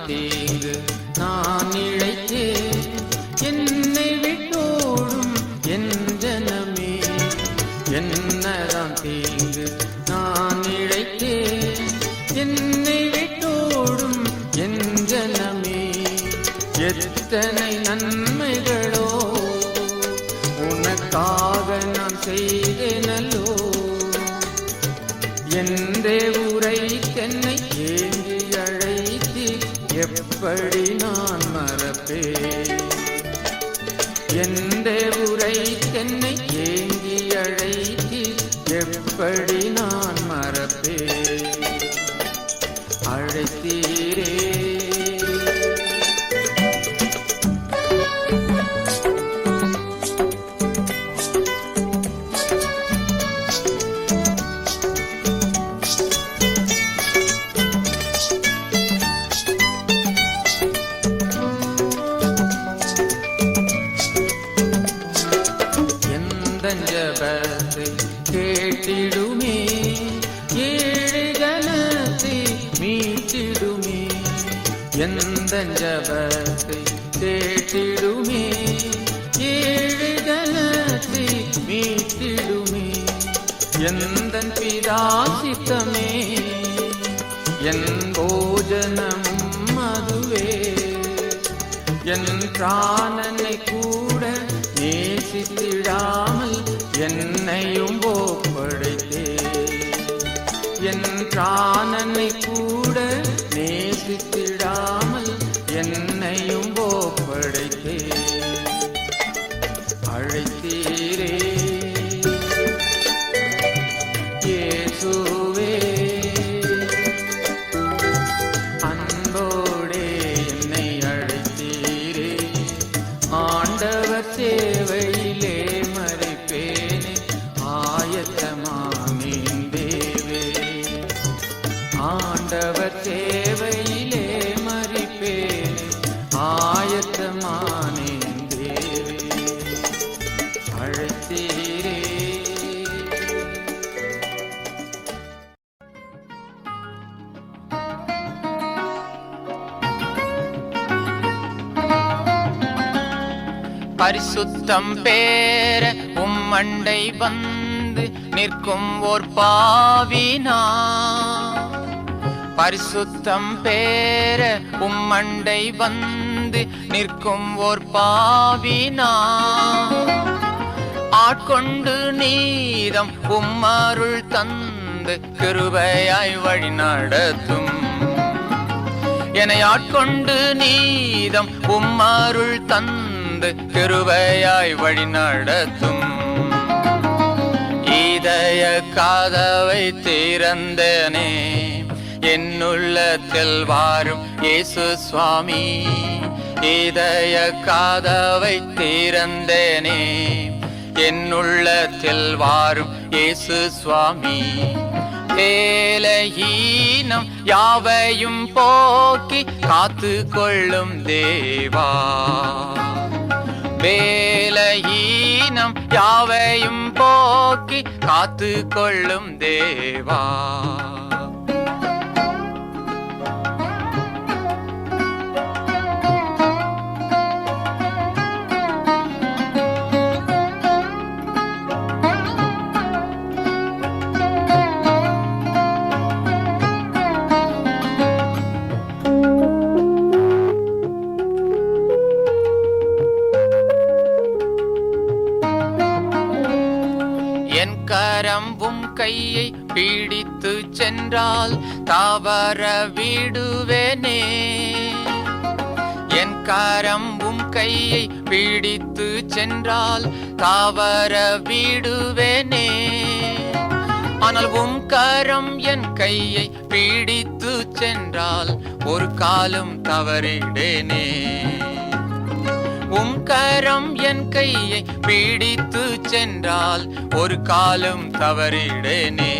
தீங்கு நான் இழைத்தேன். என்னை விட்டோடும் என் ஜனமே. என்னதான் தீங்கு நான் இழைத்தேன். என்னை விட்டோடும் என் ஜனமே. எத்தனை நன்மைகளோ உனக்காக நான் செய்தேனல்லோ. என்றே உரை தென்னை ஏங்கி அழைத்தி எப்படி நான் மறப்பேன். என்றே உரை தென்னை ஏங்கி அழைத்தி எப்படி நான் மறப்பேன். அழைத்தீரே ஜபத்தை கேட்டிடுமே, ஏழைகளத்தை மீட்டிடுமே. எந்தன் ஜபத்தை கேட்டிடுமே, ஏழைகளத்தை மீட்டிடுமே. எந்தன் பிதா சித்தமே என் போஜனமும் அதுவே. என் பிராணனை கூட நேசித்திடாமல் என்னையும் ஒப்படைத்தே. என் பிராணனை கூட நேசித்திடாமல் என்னையும் ஒப்படைத்தே. அழைத்தீரே இயேசுவே, அன்போடே என்னை அழைத்தீரே. ஆண்டவர் சேவையிலே மறிப்பேனே, ஆயத்தமானேன் தேவே. ஆண்டவர் சேவையிலே மறிப்பேனே, ஆயத்தமானேன் தேவே. அழைத்தீரே பரிசுத்தம் பேர உம்மண்டை வந்து நிற்கும் ஓர் பாவினா. பரிசுத்தம் பேர உம்மண்டை வந்து நிற்கும் ஓர் பாவினா. ஆட்கொண்டு நீதம் உம்மருள் தந்து கிருபையாய் வழி நடத்தும். என்னை ஆட்கொண்டு நீதம் உம்மருள் தந்து கிருபையாய் வழி நடத்தும். இதய கதவை திறந்தனே, என்னுள்ளத்தில் வாரும் இயேசு சுவாமி. இதய கதவை திறந்தனே, என்னுள்ளத்தில் வாரும் இயேசு சுவாமி. வேலையீனம் யாவையும் போக்கி காத்து கொள்ளும் தேவா. வேலையீனம் யாவையும் போக்கி காத்து கொள்ளும் தேவா. என் கரம்பும் கையை பிடித்து சென்றால் தவற விடுவேனே. என் கரம்பும் கையை பிடித்து சென்றால் தவற விடுவேனே. ஆனால் உம் கரம் என் கையை பிடித்து சென்றால் ஒரு காலம் தவறிடேனே. உம் கரம் என் கையை பிடித்து சென்றால் ஒரு காலம் தவறிடேனே.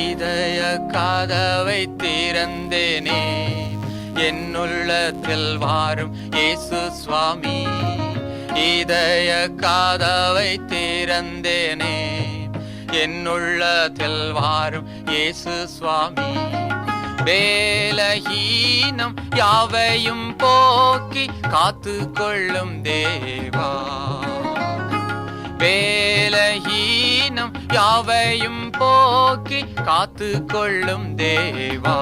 இதய கதவை திறந்தேனே, என்னுள்ளத்தில் வாரும் இயேசு சுவாமி. இதய கதவை திறந்தேனே, என்னுள்ளத்தில் வாரும் இயேசு சுவாமி. வேலையீனம் யாவையும் போக்கி காத்து கொள்ளும் தேவா. வேலையீனம் யாவையும் போக்கி காத்து கொள்ளும் தேவா.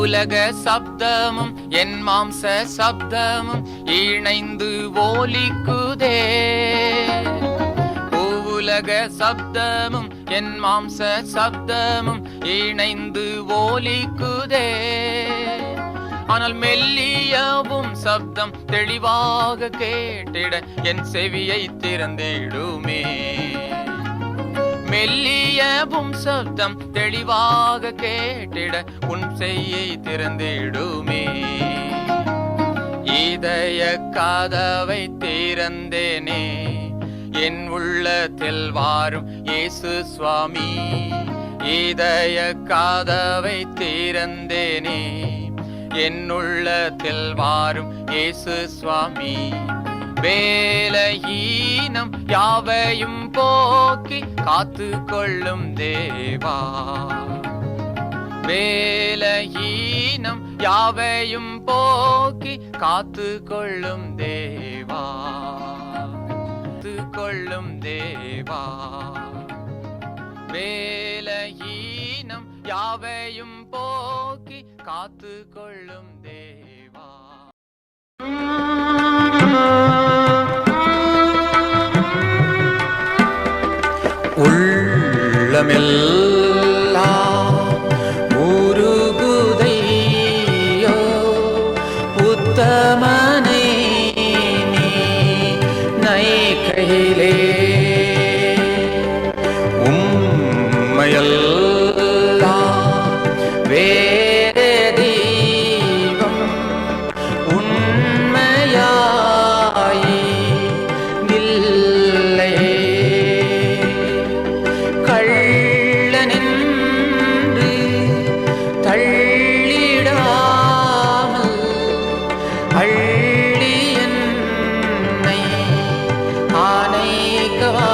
உலக சப்தமும் என் மாம்ச சப்தமும் இணைந்து ஓலிக்குதே. உலக சப்தமும் என் மாம்ச சப்தமும் இணைந்து ஓலிக்குதே. ஆனால் மெல்லியவும் சப்தம் தெளிவாக கேட்டிட என் செவியை திறந்திடுமே. மெல்லியவும் சப்தம் தெளிவாக கேட்டிட உன் செய்யை திறந்திடுமே. இதய கதவை திறந்தேனே, என் உள்ளத்தில் வாரும் இயேசு சுவாமி. இதய கதவை திறந்தேனே, என் உள்ளத்தில் வாரும் இயேசு சுவாமி. வேலையீனம் யாவையும் போக்கி காத்து கொள்ளும் தேவா, வேலையீனம் யாவையும் போக்கி காத்து கொள்ளும் தேவா, காத்து கொள்ளும் தேவா. வேலையீனம் யாவையும் போக்கி காத்து கொள்ளும் தேவா. உள்ளமெல்லாம் உருகுதையோ உத்தமனை நீ நைகையிலே, உம்மையெல்லாம் வேறே தெய்வம் உண்மையாயி நில்லையே. கள்ளனின்று தள்ளிடாமல் அள்ளி என்னை ஆனைக்கவா,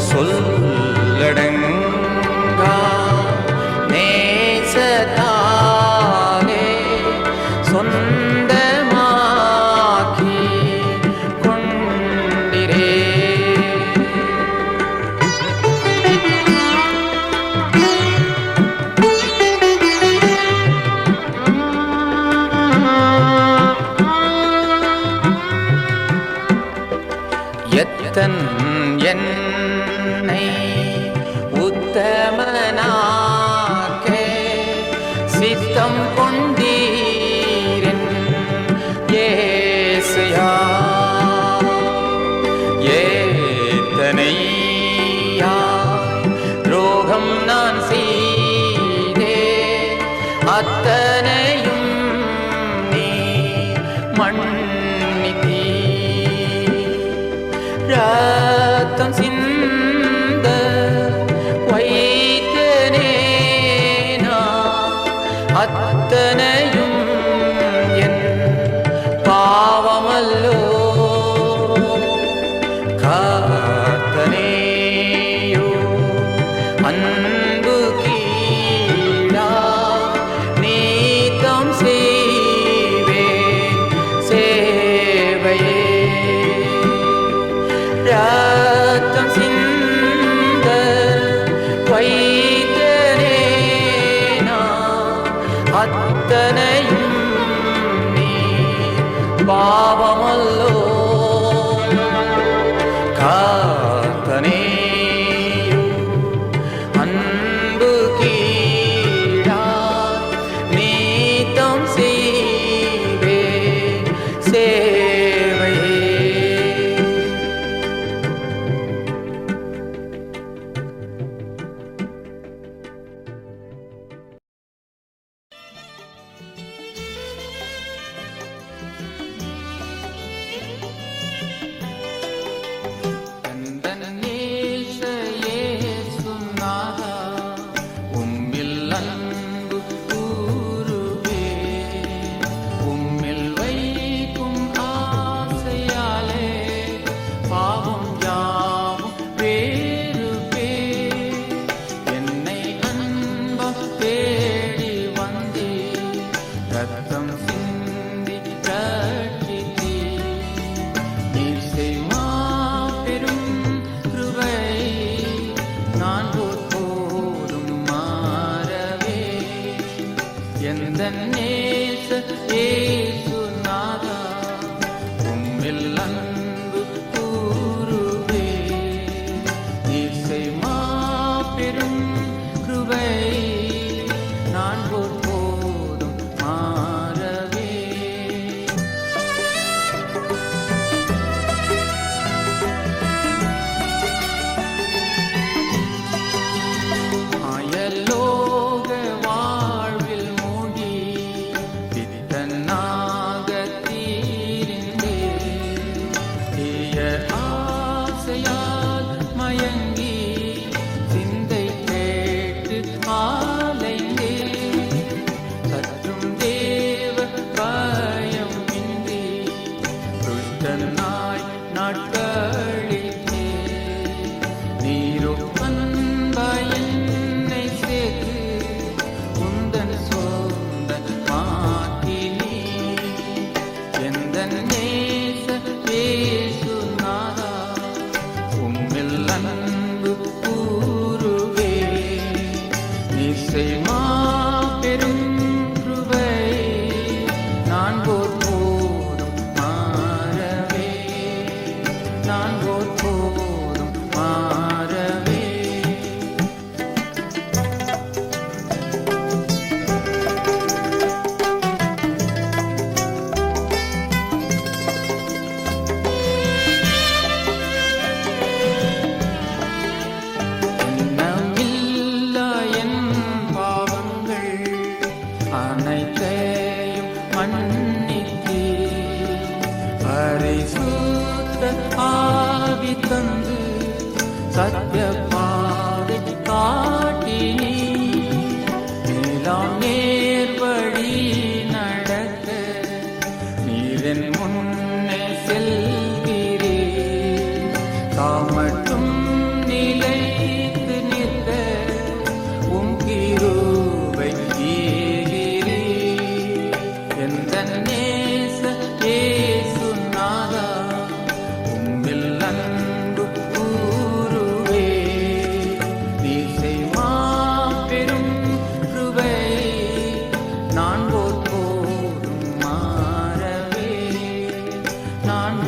சொல்லடங்கா நேசத்தாலே சொந்தமாக்கி கொண்டிரே. எத்தன் என்னை உத்தமனாக்கே சித்தம் கொண்டீரின் ஏசையா. ஏத்தனையா துரோகம் நான் செய்தே, அத்தனையும் நீ மன்னித்தீ. ரத்தம் சிந்த வைத்தனே நான், அத்தனையும் என் பாவமல்லோ. காத்தனேயோ அன்பு கீழா நீத்தம் செய்வேன் சேவையே. ரத்தம் சிந்த வைத்தனே நான், அத்தனையும் நீ பாவமல்லோ. காத்தனேயோ அன்பு கீழா நீத்தம் செய்வேன் சேவையே. மாபெரும் கிருபை நான் ஒருபோதும் மாறவே, நான் ஒருபோதும் மாறவே. அனைத்தையும் மன்னித்தே பரிசுத்த ஆவி தந்து சத்திய பாதை காட்டினீ. மேலாம் நேர்வழி நடக்க நீரின் முன்னே செல்கிறே. தாமட்டும் நிலைத்து நிற்க உம் கிருபை நான்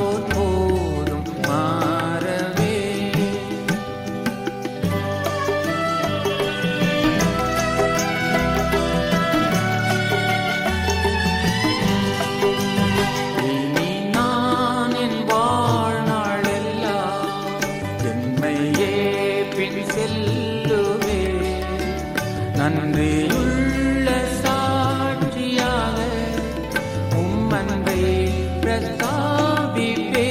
ஒருபோதும் மாறவே. இனி நான் என் வாழ்நாளெல்லாம் என்னையே பின் செல்லுவே. நன்றியுள்ள சாட்சியாக உம்மன்பை பிரஸ்தாபிப்பே.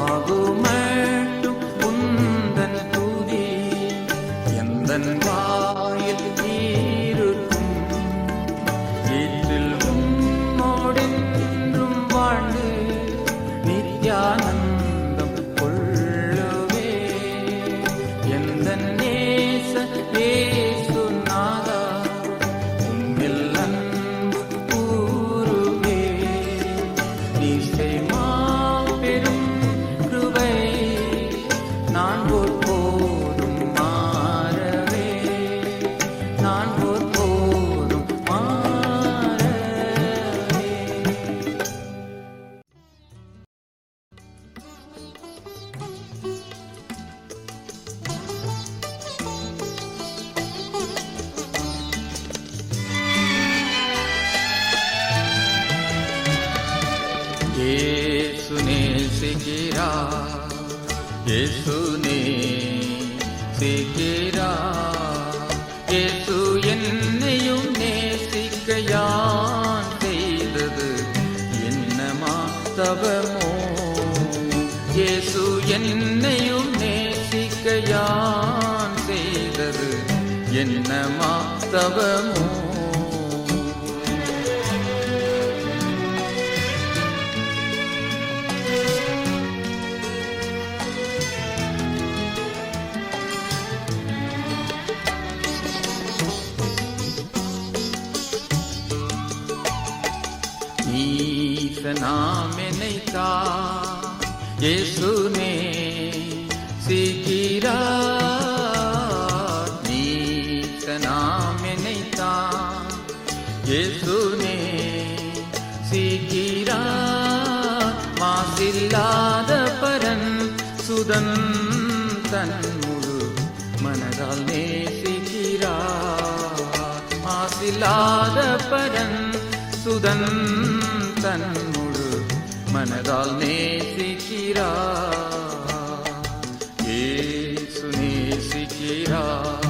ஆகுமட்டும் உந்தன் துதி எந்தன் வாயில் இருக்கும். வீட்டில் உம்மோடென்றும் வாழ்ந்து நித்யானந்தம் கொள்ளுவே. எந்தன் நேச இயேசுநாதா உம்மில் அன்பு கூறுவே. மாபெரும் கிருபை நான் ஒருபோதும் மாறவே, நான் ஒருபோதும் மாறவே. இயேசு நேசிக்கிறார், இயேசு நேசிக்கிறார். இயேசு என்னையும் நேசிக்க யான் செய்தது என்னமா தவமோ. இயேசு என்னையும் நேசிக்க யான் செய்தது என்னமா தவமோ. நாம் நினைத்தா இயேசு நேசிக்கிறார். நாம் நினைத்தா இயேசு நேசிக்கிறார். மாசில்லாத பரன் சுதன் தன் முழு மனதால் நேசிக்கிறார். மாசில்லாத பரன் சுதன் தன் முழு மனதால் நேசிக்கிறார். இயேசு நேசிக்கிறார்.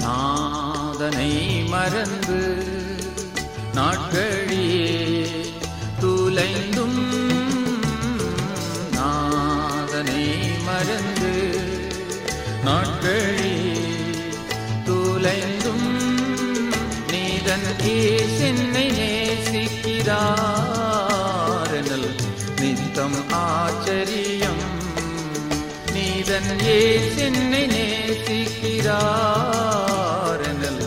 நாதனை மறந்து நாட்களியே துலைந்தும், நாதனை மறந்து நாட்களியே துலைந்தும், நீதன் என்னை நேசிக்கிறார் நித்தம் ஆச்சரியம். நீதன் என்னை நேசிக்கிறார் எனல்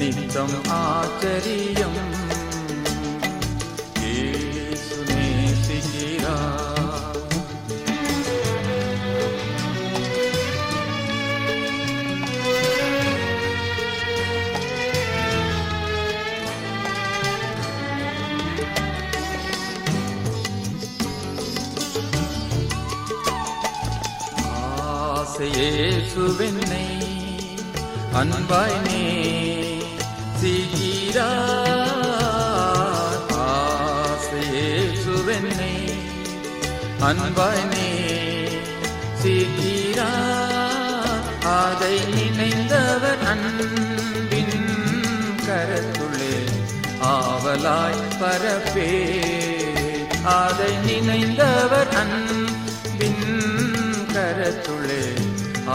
நித்தம் ஆச்சரியம். இயேசு நேசிக்கிறார். இயேசுவென்னை அன்பாய் நேசிக்கிறார். இயேசுவென்னை அன்பாய் நேசிக்கிறார். அதை நினைந்தவர் அன்பின் கரத்துள்ளே ஆவலாய் பரப்பே. அதை நினைந்தவர் அன்பின் கரத்துள்ளே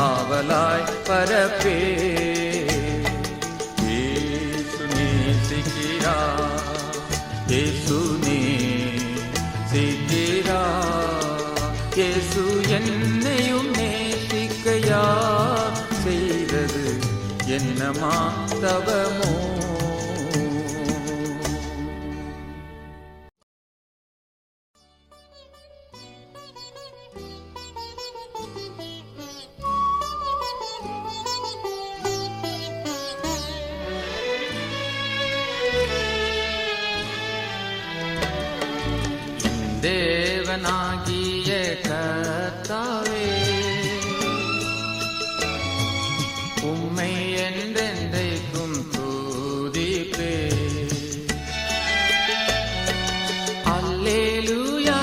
ஆவலாய் பரப்பே. இயேசு நேசிக்கிறார். இயேசு நேசிக்கிறார். இயேசு என்னையும் நேசிக்கையா செய்தது என்னமா தவமோ. தேவனாகிய கர்த்தாவே, உம்மை என்றென்றைக்கும் துதிப்பே. அல்லேலூயா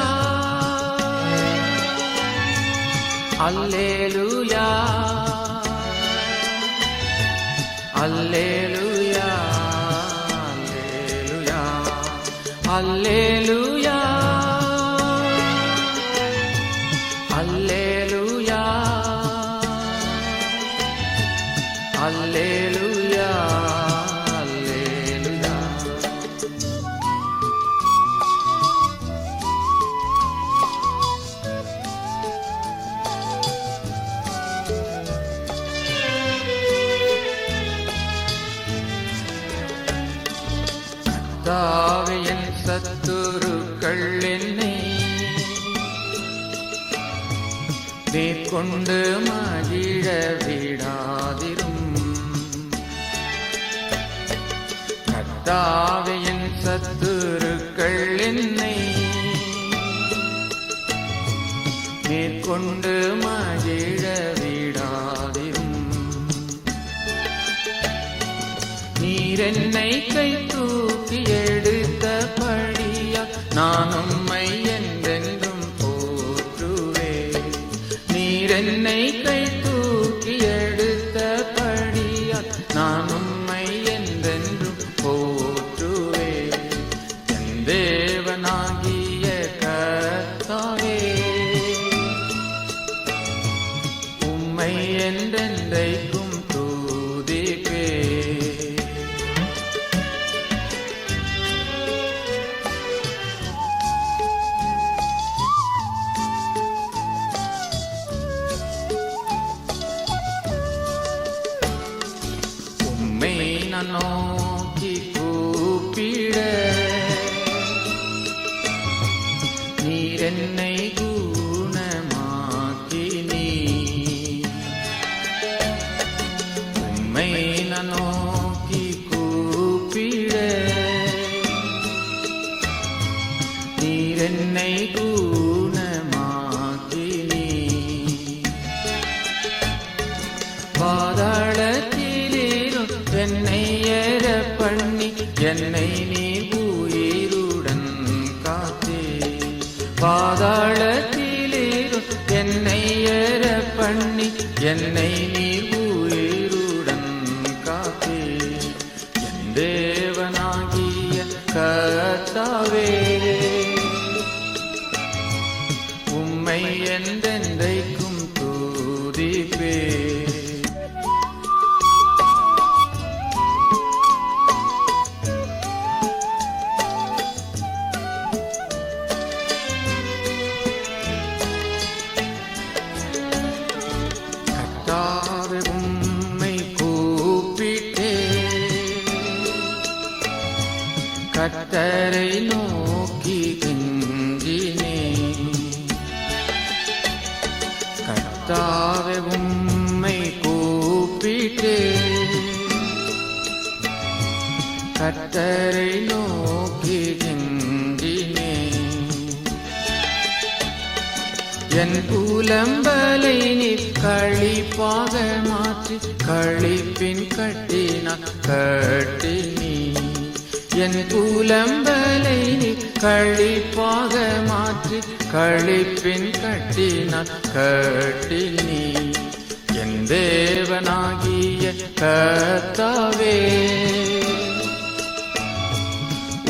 அல்லேலூயா அல்லேலூயா அல்லேலூயா அல்லேலூயா அல்லேலூயா அல்லேலூயா அல்லேலூயா. கர்த்தாவே, என் சத்துருக்கள் என்னை மேற்கொண்டு மகிழ விடாதிரும். கர்த்தாவே, என் சத்துருக்கள் என்னை மேற்கொண்டு மகிழ விடாதிரும். நீர் என்னை கை தூக்கி எடுத்தபடியா நான் உம்மை என்றென்றும் போற்றுவேன். நீர் என்னை கை தூக்கி எடுத்தபடியா நான் உம்மை என்றென்றும் போற்றுவேன். என் தேவனாகிய கர்த்தாவே, உம்மை என்றென்றைக்கும் துதிப்பே. உம்மை நான் நோக்கி கூப்பிட நீர் என்னை குணமாக்கி உம்மை நான் நோக்கி கூப்பிட நீர் என்னை குணமாக்கி பாதாளத்திலேறும் என்னை ஏற பண்ணி என்னை நீ உயிருடன் காத்தே. பாதாளத்திலேறும் என்னை ஏற பண்ணி என்னை நீ உயிருடன் காத்தே. என் தேவனாகிய கர்த்தாவே, உம்மை என்றென்றைக்கும் துதிப்பே. கர்த்தரை நோக்கி கெஞ்சினே. கர்த்தாவே உம்மை கூப்பிட்டே, கர்த்தரை நோக்கி கெஞ்சினே. என் புலம்பலை நீர் களிப்பாக மாற்றி களிப்பின் கட்டினான் கட்டினி. என் புலம்பலை நீர் களிப்பாக மாற்றி களிப்பின் கட்டினான் கட்டினி. என் தேவனாகிய கர்த்தாவே,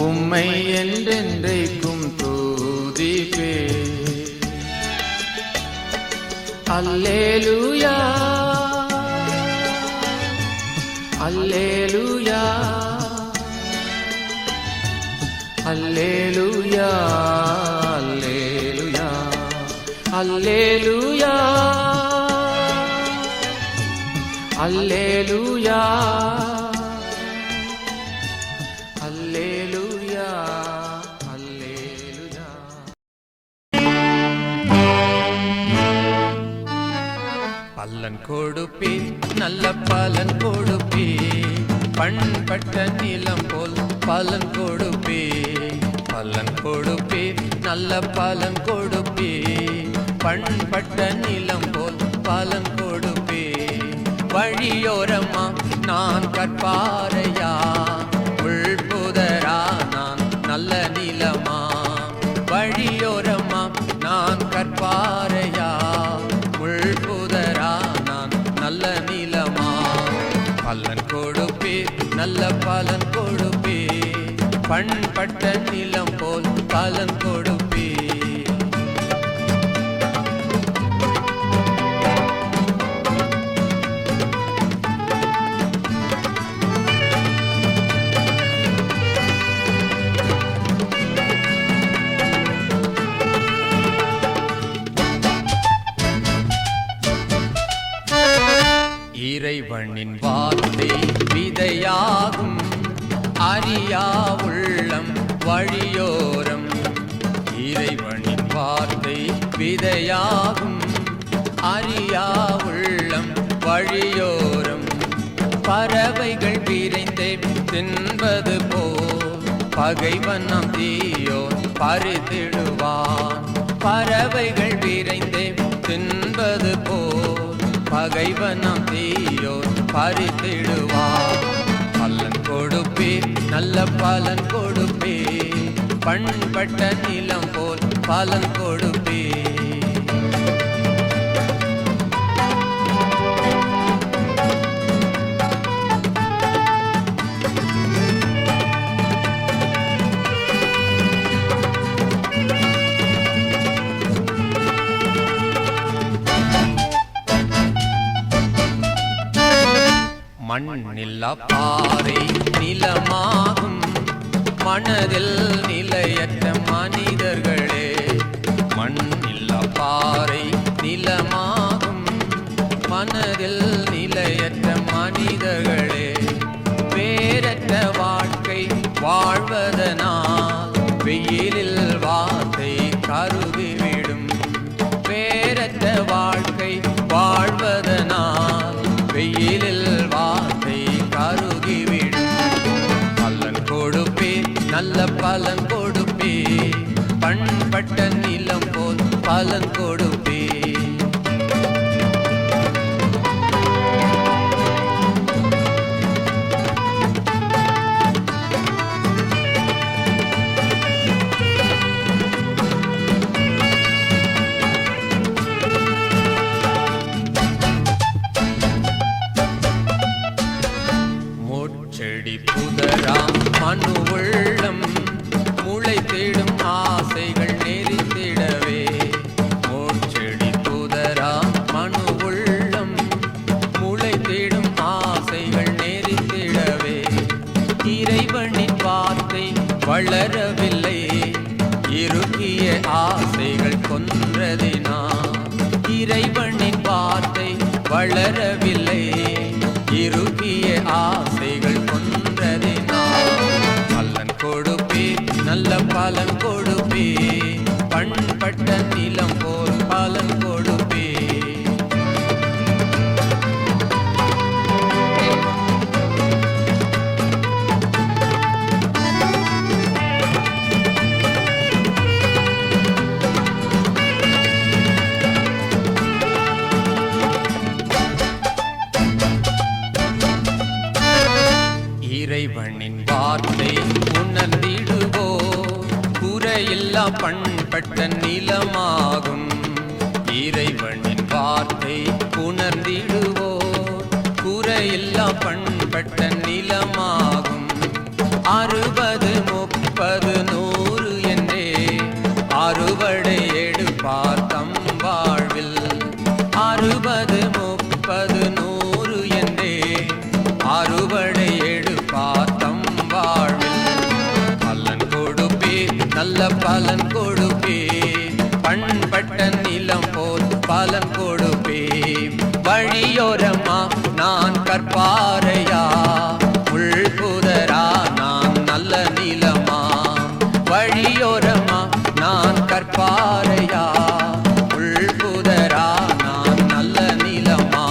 உம்மை என்றென்றைக்கும் துதிப்பே. அல்லேலூயா அல்லேலூயா அல்லேலூயா அல்லேலூயா அல்லேலூயா அல்லேலூயா அல்லேலூயா அல்லேலூயா. பலன் கொடுப்பே, நல்ல பலன் கொடுப்பே. பண்பட்ட நிலம் போல் பலன் கொடுப்பே. பலன் கொடுப்பே, நல்ல பலன் கொடுப்பே. பண்பட்ட நிலம் போல் பலன் கொடுப்பே. வழியோரமா நான் கற்பாரையா, உள்புதரா நான் நல்ல நிலமா. வழியோரமா நான் கற்பாரையா, உள்புதரா நான் நல்ல நிலமா. பலன் கொடுப்பே, நல்ல பலன் கொடுப்பே. பண்பட்ட நிலம் போல் பலன் கொடுப்பே. இறைவனின் வார்த்தை விதையாகும், அறியா உள்ளம் வழியோரம். இறைவனின் வார்த்தை விதையாகும், அறியா உள்ளம் வழியோரம். பறவைகள் விரைந்தே தின்பது போல் பகைவன் நம் தீயோர் பறித்திடுவான். பறவைகள் விரைந்தே தின்பது போல் பகைவன் நம் தீயோர் பறித்திடுவார். பலன் கொடுப்பே, நல்ல பலன் கொடுப்பே. பண்பட்ட நிலம் போல் பலன் கொடுப்பே. மண்ணில்லா பாறை நிலமாகும், மனதில் நிலையற்ற மனிதர்களே. மண்ணில்லா பாறை நிலமாகும், மனதில் நிலையற்ற மனிதர்களே. வேறற்ற வாழ்க்கை வாழ்வதனால் வெயிலில் வார்த்தை கருதிவிடும். வேறற்ற வாழ்க்கை வாழ்வதனால் வெயிலில் வார்த்தை கருகிவிடும். பலன் கொடுப்பே, நல்ல பலன் கொடுப்பே. பண்பட்ட நிலம் போல் பலன் கொடுப்பே. செடி புதரா மனு உள்ளம், முளை தேடும் ஆசைகள் நெறித்திடவே. மூச்செடி புதரா மனு உள்ளம், முளை தேடும் ஆசைகள் நெறித்திடவே. இறைவனின் வார்த்தை வளரவில்லை, இறுகிய ஆசைகள் கொன்றதினா. இறைவனின் வார்த்தை வளரவில்லை, இறுகிய ஆசைகள் கொன்றதினால். பலன் கொடுப்பே, பலன் கொடுப்பே, பண்பட்ட நிலம் போல் பலன் கொடுப்பே. இறைவனின் வார்த்தை உணர்ந்திடுவோ, குறையில்லா பண்பட்ட நிலமாகும். இறைவனின் வார்த்தை உணர்ந்திடுவோ, குறையில்லா பண்பட்ட நிலமாகும். 60, 30, 100 என்றே அறுவடை எடுப்பார் தம் வாழ்வில். 60, 30, 100 என்றே அறுவடை பாத்தம் வாழ்வில். பலன் கொடுப்பே, நல்ல பலன் கொடுப்பே, பண்பட்ட நிலம் போல் பலன் கொடுப்பே. வழியோரமா நான் கற்பாரையா, உள்புதரா நான் நல்ல நிலமா. வழியோரமா நான் கற்பாரையா, உள்புதரா நான் நல்ல நிலமா.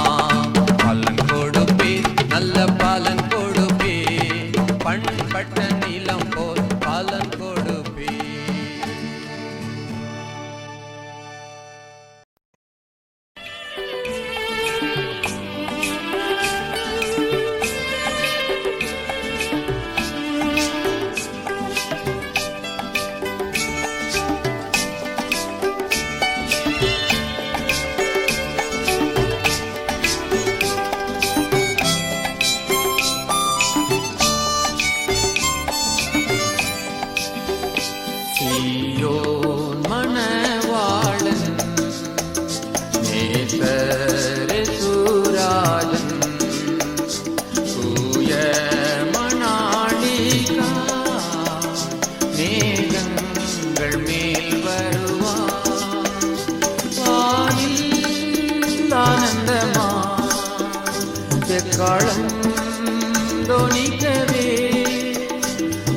பலன் கொடுப்பே, நல்ல பலன் கொடுப்பே, பண்பட்ட நிலம் போல் பலன் கொடுப்பே. சீயோன் மணவாளன் நேசரே சூராஜன், தூய மணாளிகா மேகங்கள் மேல் வருவார். வானில் ஆனந்தமா எக்காலம் தொனிக்கவே,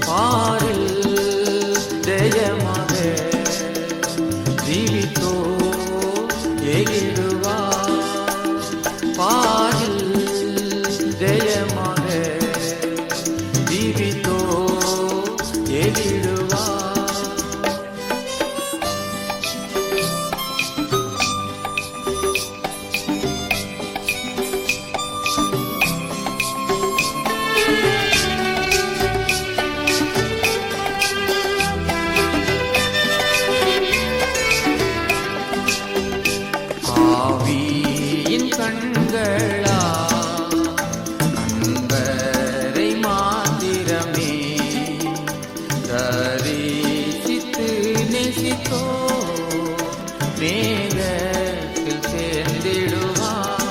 பாரில் ஜெயமாக ஜீவித்தோ எகிடுவார். பாரில் ஜெயமாக ஜீவித்தோ எகிடுவார். ஆவியின் கண்களா அன்பரை மாத்திரமே தரிசித்து நேசித்தோ, மேகத்தில் சேர்ந்திடுவார்.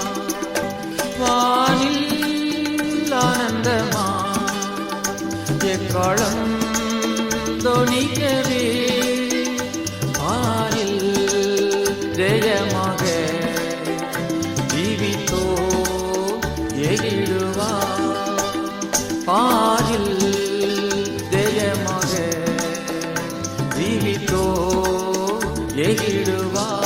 வானில் ஆனந்தமா எக்காலம் தொனிக்கவே, பாரில் ஜெயமாக ஜீவித்தோ எகிடுவார். பாரில் ஜெயமாக ஜீவித்தோ எகிடுவார்.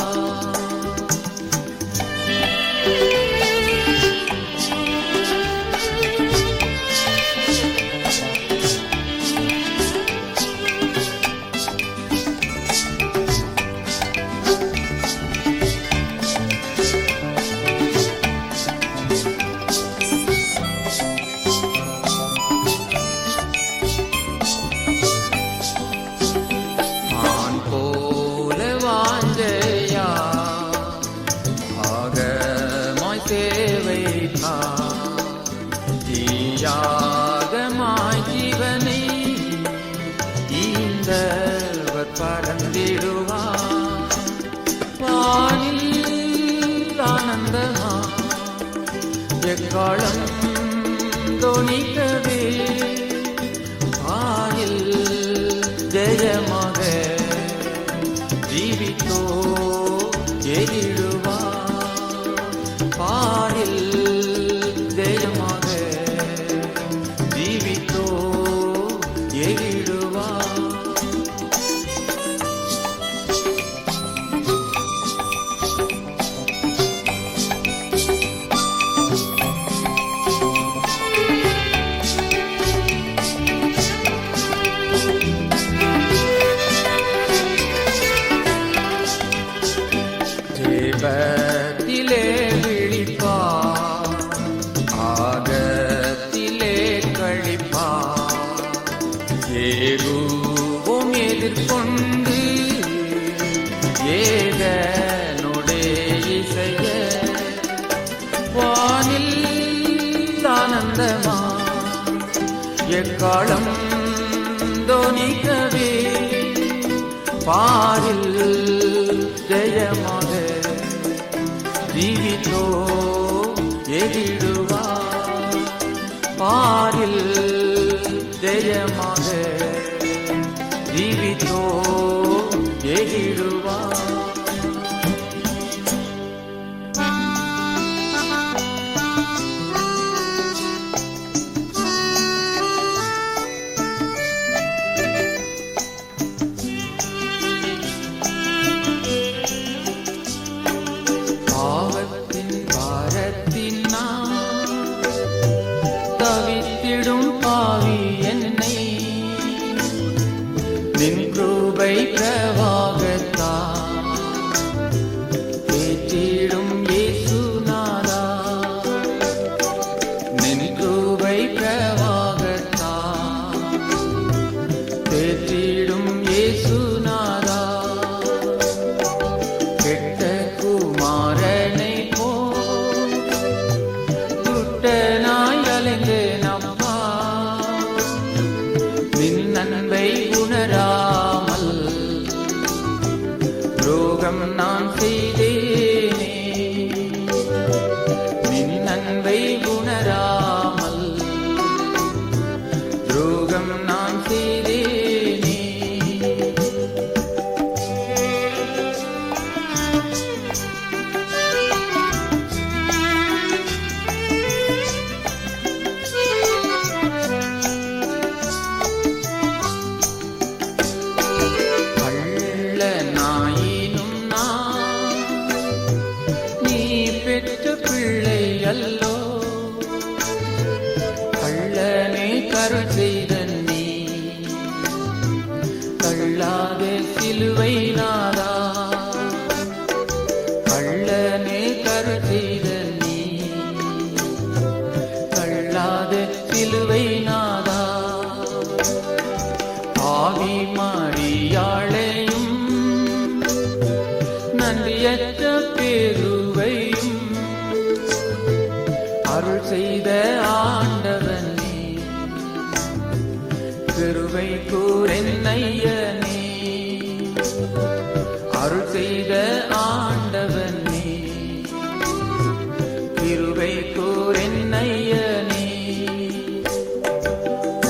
தியாகமாய் ஜீவனை ஈந்தவர் பறந்திடுவார். வானில் ஆனந்தமா எக்காலம் தொனிக்கவே, வானில் ஜெயமாக ஜீவித்தோ எகிடுவார். பாரில் ஜெயமாக ஜீவித்தோ எகிடுவார். வானில் ஆனந்தமா எக்காலம் தோனிக்கவே பாரில் ஜெயமாக ஜீவித்தோ எதிடுவா பாரில் ஜெயமாக ஜீவித்தோ எதிடுவா தவித்திடும் பாவி என்னை நின் கிருபை பிரவாகத்தா ஏற்றிடும் இயேசுநாதா நின் கிருபை பிரவாகத்தா ஏற்றிடும் இயேசுநாதா கெட்ட குமாரனை போ துட்டனாய் அலைந்தேனப்பா நின் அன்பை உணராமல் துரோகம் நான் செய்தேனே நின் அன்பை உணராமல் துரோகம் நான் செய்தேனே பெற்ற பிள்ளை அல்லோ கள்ளனே கருள் செய்த நீ கள்ளாத சிலுவை நாதா கள்ளனே கருள் செய்த நீ கள்ளாத சிலுவை நாதா ஆவி மாறியாளையும் நன்றியற்ற பேருவையும் அருள் செய்த ஆண்டவனே கிருபை கூரென்னையனே அருள் செய்த ஆண்டவனே கிருபை கூரென்னையனே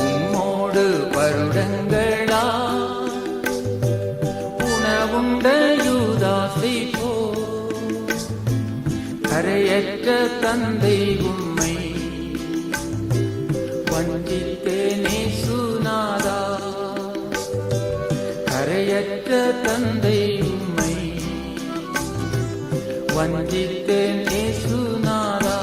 உம்மோடு வருடங்களா உணவுண்ட யூதாசை போ கரையற்ற தந்தை உம்மை வஞ்சித்தேனே சுநாதா கரையற்ற தந்தை உம்மை வஞ்சித்தேனே சுநாதா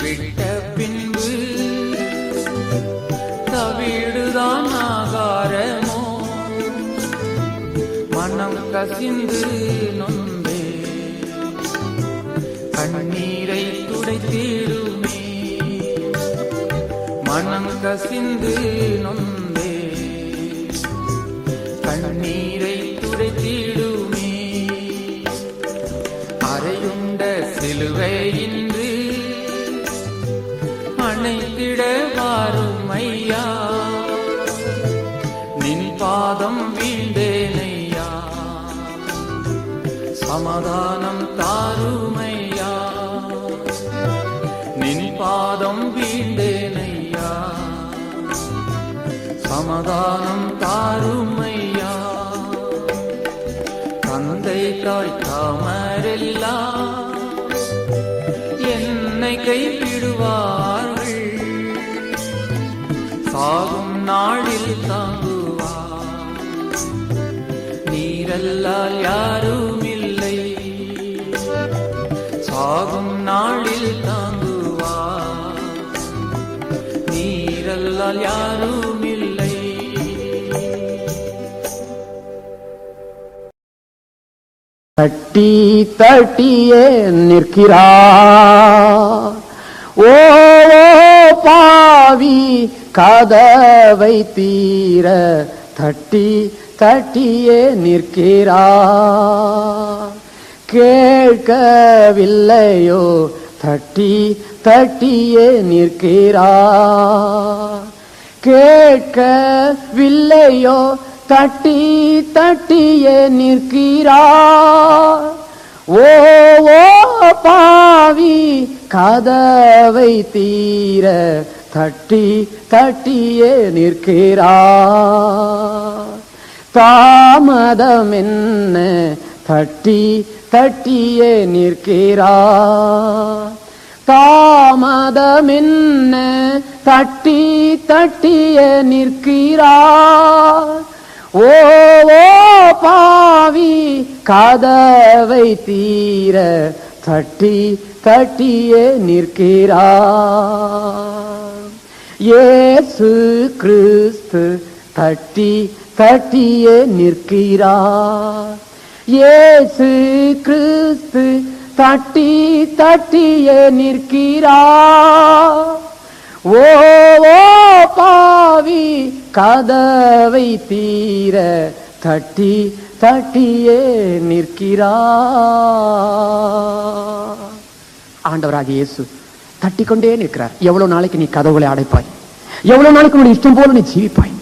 விட்ட பின்பு தவிடுதான் ஆகாரமோ மனம் கசிந்து நொந்தே கண்ணீரை துடைத்திடுமே மனம் கசிந்து நொந்தே கண்ணீரை துடைத்திடுமே அறையுண்ட சிலுவையின்றி அணைத்திட வாரும் ஐயா நின் பாதம் வீழ்ந்தேனையா சமாதானம் தாருமையா நின் பாதம் வீழ்ந்தேனையா சமாதானம் தாருமையா தந்தை தாய் தாமரெல்லாம் என்னை கைவிடுவார்கள் சாகும் நாளில் தாங்குவார் நீரல்லால் யாரும் இல்லை சாகும் நாளில் தாங்குவார் நீரல்லால் என்றால் யாரும் இல்லை. தட்டி தட்டியே நிற்கிறார். ஓ பாவி கதவை தீர தட்டி தட்டியே நிற்கிறார். கேட்கவில்லையோ தட்டி தட்டியே நிற்கிறார். கேட்கவில்லையோ தட்டி தட்டியே நிற்கிறார். ஓ பாவி கதவை தீர தட்டி தட்டியே நிற்கிறார். தாமதம் என்ன தட்டி தட்டியே நிற்கிறார். தாமதம் என்ன தட்டி தட்டியே நிற்கிறார். ஓ பாவி கதவை தீர தட்டி தட்டியே நிற்கிறார். இயேசு கிறிஸ்து தட்டி தட்டியே நிற்கிறார். இயேசு கிறிஸ்து தட்டி தட்டியே நிற்கிறார். ஓ பாவி கதவை தீர தட்டி தட்டியே நிற்கிறார். ஆண்டவராகிய இயேசு தட்டிக்கொண்டே நிற்கிறார். எவ்வளவு நாளைக்கு நீ கதவுகளை அடைப்பாய்? எவ்வளவு நாளைக்கு உன்னுடைய இஷ்டம் போல நீ ஜீவிப்பாய்?